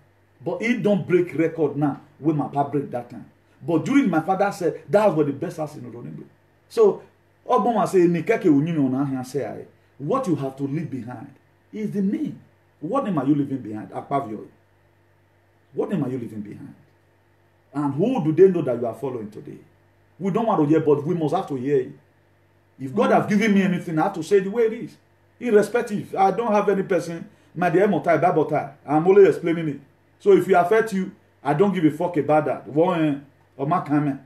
But it don't break record now when my papa break that time. But during my father said that was the best house in Oronigbo. So Obama say what you have to leave behind is the name. What name are you leaving behind? Akpavio. What name are you leaving behind? And who do they know that you are following today? We don't want to hear, but we must have to hear it. If God has given me anything, I have to say the way it is. Irrespective. I don't have any person, my dear Motai, Babotai. I'm only explaining it. So if it affects you, I don't give a fuck about that. One or my comment.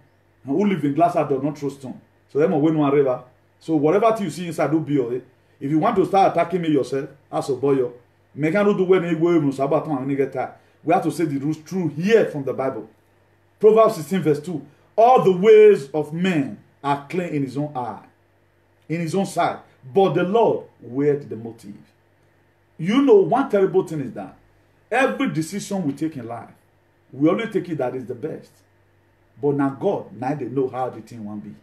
Who live in glass does not throw stone. So them win one river. So whatever you see inside do be it. If you want to start attacking me yourself, as a boy, make do when we have to say the rules true here from the Bible. Proverbs 16 verse 2. All the ways of men are clear in his own eye, in his own sight, but the Lord weighed the motive. You know, one terrible thing is that every decision we take in life, we only take it that is the best. But now God, now they know how the thing won't be.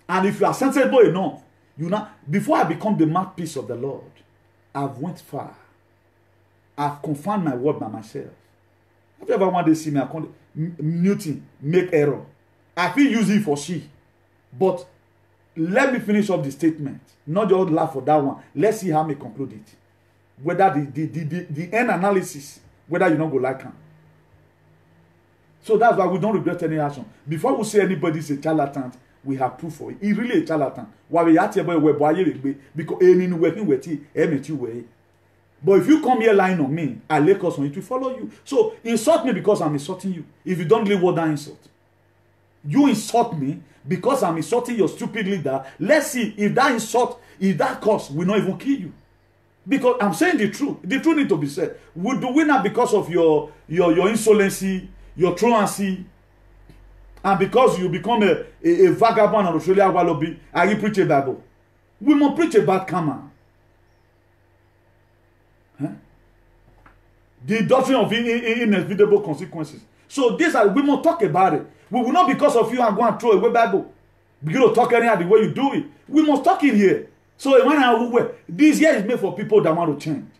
And if you are sensible enough, you know, before I become the mouthpiece of the Lord, I've went far. I've confirmed my word by myself. Have you ever wanted to see me muting, make error? I feel use it for she. But let me finish up the statement. Not just laugh for that one. Let's see how me conclude it. Whether the end analysis, whether you don't go like him. So that's why we don't regret any action. Before we say anybody is a charlatan, we have proof for it. He really a charlatan. Why we at here boy because any working with it, way. But if you come here lying on me, I lay curse on it to follow you. So insult me because I'm insulting you. If you don't live what that insult, you insult me because I'm insulting your stupid leader. Let's see if that insult, if that curse will not even kill you. Because I'm saying the truth. The truth need to be said. We do we not because of your insolency, your truancy, and because you become a vagabond on Australia Wallaby, and you preach a Bible. We must preach about karma. Huh? The doctrine of inevitable consequences. So these are, we must talk about it. We will not because of you and go and throw away Bible. Begin to talk anyhow the way you do it. We must talk in here. So this year is made for people that want to change.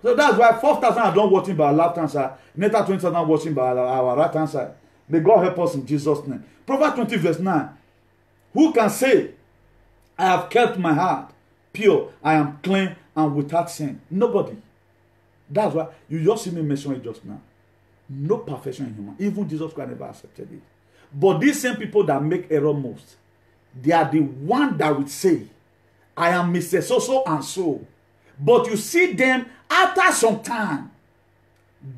So that's why 4,000 are done watching by our left hand side. Another 20,000 watching by our right hand side. May God help us in Jesus' name. Proverbs 20 verse 9. Who can say, I have kept my heart pure, I am clean and without sin? Nobody. That's why you just see me mention it just now. No perfection in human. Even Jesus Christ never accepted it. But these same people that make error most, they are the one that would say, I am Mr. So-so and so. But you see them, after some time,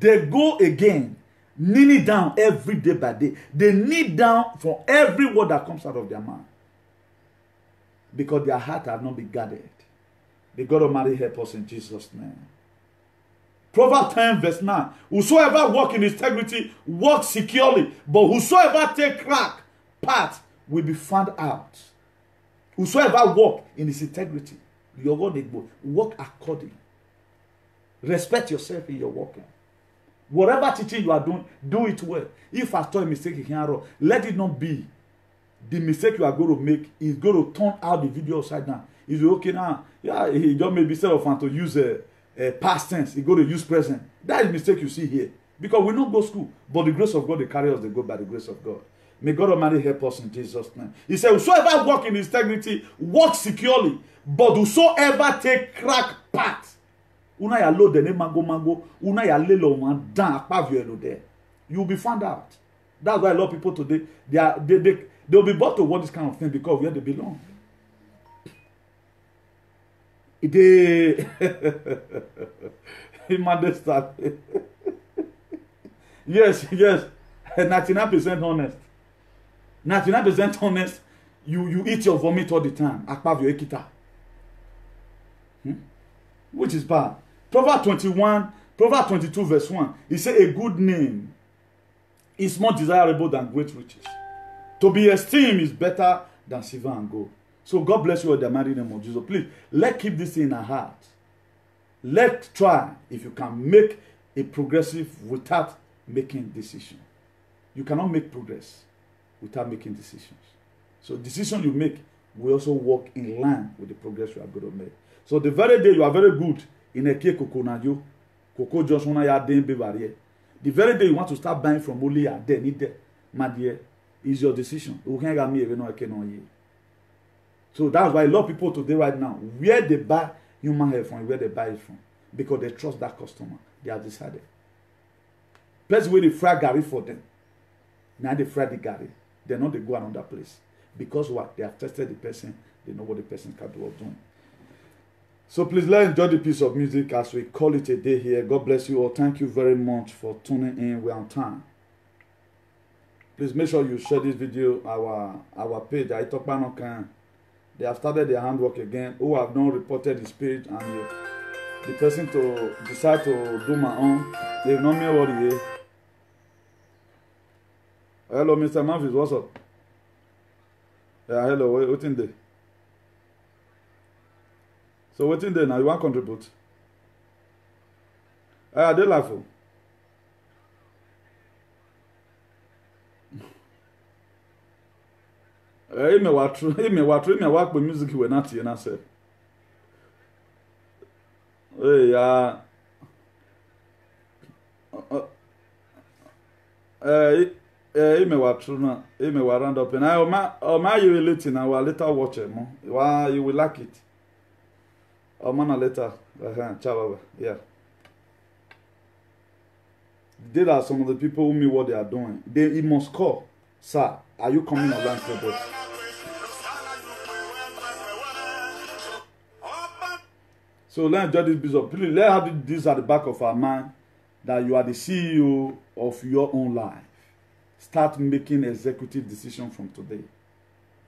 they go again, kneeling down every day by day. They kneel down for every word that comes out of their mouth. Because their heart have not been guarded. They got to marry help us in Jesus' name. Proverbs 10 verse 9. Whosoever walk in integrity, walk securely. But whosoever take crack path will be found out. Whosoever walk in his integrity, your God will walk according. Respect yourself in your walking. Whatever teaching you are doing, do it well. If I saw a mistake you can't wrong, let it not be. The mistake you are going to make is going to turn out the video upside down. Is okay now? Yeah, he just maybe instead of to use a past tense, he go to use present. That is mistake you see here. Because we don't go to school, but the grace of God, they carry us, they go by the grace of God. May God Almighty help us in Jesus' name. He said, whosoever walk in integrity, walk securely. But whosoever take crack path, una ya lo de ne mango, una ya lelo man dan akpavio there. You will be found out. That's why a lot of people today, they'll be brought to what this kind of thing because where they belong. They yes, 99% honest. 99% honest. You eat your vomit all the time. Akpavio ekita. Which is bad. Proverbs 22 verse 1. He said a good name is more desirable than great riches. To be esteemed is better than silver and gold. So God bless you with the mighty name of Jesus. Please, let's keep this in our heart. Let's try, if you can, make a progressive without making decisions. You cannot make progress without making decisions. So decisions you make will also work in line with the progress you are going to make. So the very day you are very good in a cake cocoa just wanna ya den be barrier. The very day you want to start buying from only ya den need there, my dear, is your decision. You can't get me even though I cannot hear. So that's why a lot of people today right now, where they buy human hair from, where they buy it from, because they trust that customer. They have decided. Place where they fry Gary for them. Now they fry the Gary. They know they go another place. Because what? They have tested the person. They know what the person can do or doing. So please let's enjoy the piece of music as we call it a day here. God bless you all. Thank you very much for tuning in. We're on time. Please make sure you share this video. Our page. They have started their handwork again. Who have not reported this page and the person to decide to do my own. They've not me what here. Hello, Mr. Memphis. What's up? Yeah, hello. What's in there? So what's in there now? You want to contribute? I dey laughing. Me watch music we not here na say. Hey ya. Me watch na. Me wa round up na o ma you later na wa later watch mo. Wa you will like it. O man later. Ciao. Yeah. There are some of the people who know what they are doing. He must call, sir. Are you coming online today? So let's enjoy this business. Please, let's have this at the back of our mind that you are the CEO of your own life. Start making executive decisions from today.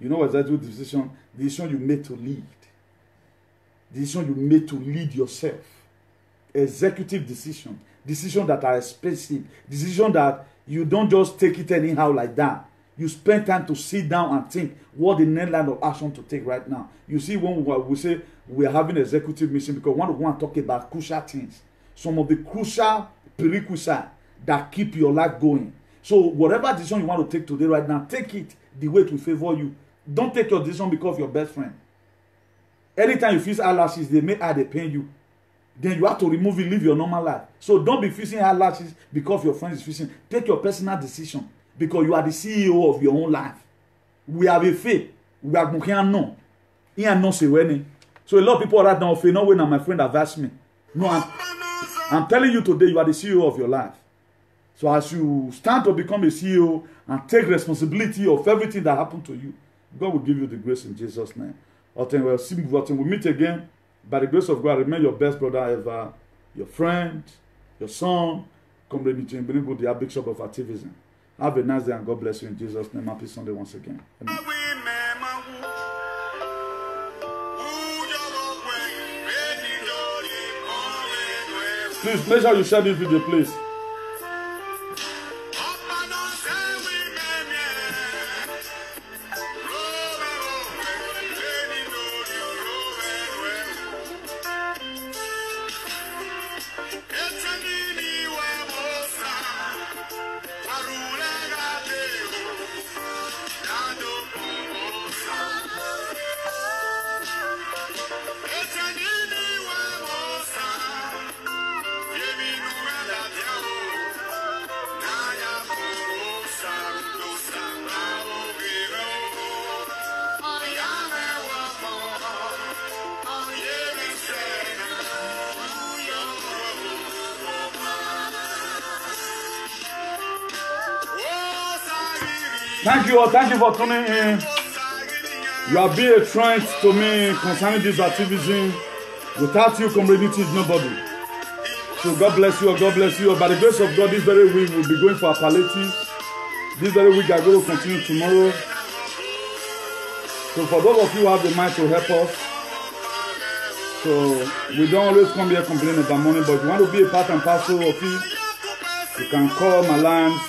You know, executive decision you made to lead. Decision you made to lead yourself. Executive decision that are expensive. Decision that you don't just take it anyhow like that. You spend time to sit down and think what the next line of action to take right now. You see, when we say we are having executive mission because we want to talk about crucial things. Some of the crucial prerequisites that keep your life going. So whatever decision you want to take today right now, take it the way it will favor you. Don't take your decision because of your best friend. Anytime you feel eyelashes, they may they pain you. Then you have to remove it, live your normal life. So don't be fixing eyelashes because your friend is fixing. Take your personal decision because you are the CEO of your own life. We have a faith. We are going to know. So a lot of people right now feel no way now my friend have asked me. No, I'm telling you today, you are the CEO of your life. So as you stand to become a CEO and take responsibility of everything that happened to you, God will give you the grace in Jesus' name. We'll meet again. By the grace of God, remain your best brother ever, your friend, your son. Come to meet you in the Bishop of Activism. Have a nice day and God bless you in Jesus' name. Happy Sunday once again. Amen. Please make sure you share this video, please. Thank you all. Thank you for tuning in. You have been a strength to me concerning this activism. Without you, community is nobody. So God bless you. God bless you. By the grace of God, this very week we'll be going for a palliative. This very week I'm going to continue tomorrow. So for those of you who have the mind to help us, so we don't always come here complaining about money, but if you want to be a part and parcel of it, you can call my lines.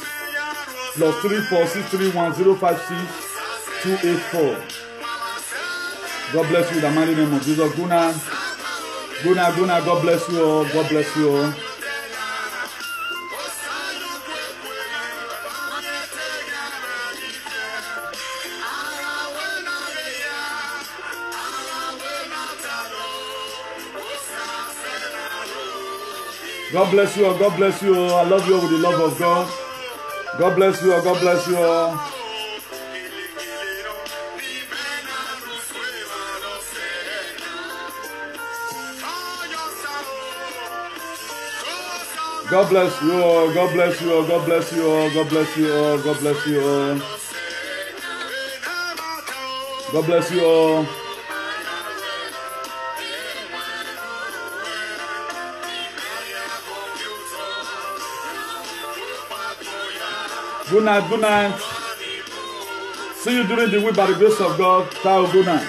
+34631056284. God bless you in the mighty name of Jesus. Guna, God bless you all. God bless you all. God bless you all. God bless you all. I love you all with the love of God. God bless you all. God bless you all. God bless you all. God bless you all. God bless you all. God bless you all. God bless you all. God bless you all. Good night, good night. See you during the week by the grace of God. Ciao, good night.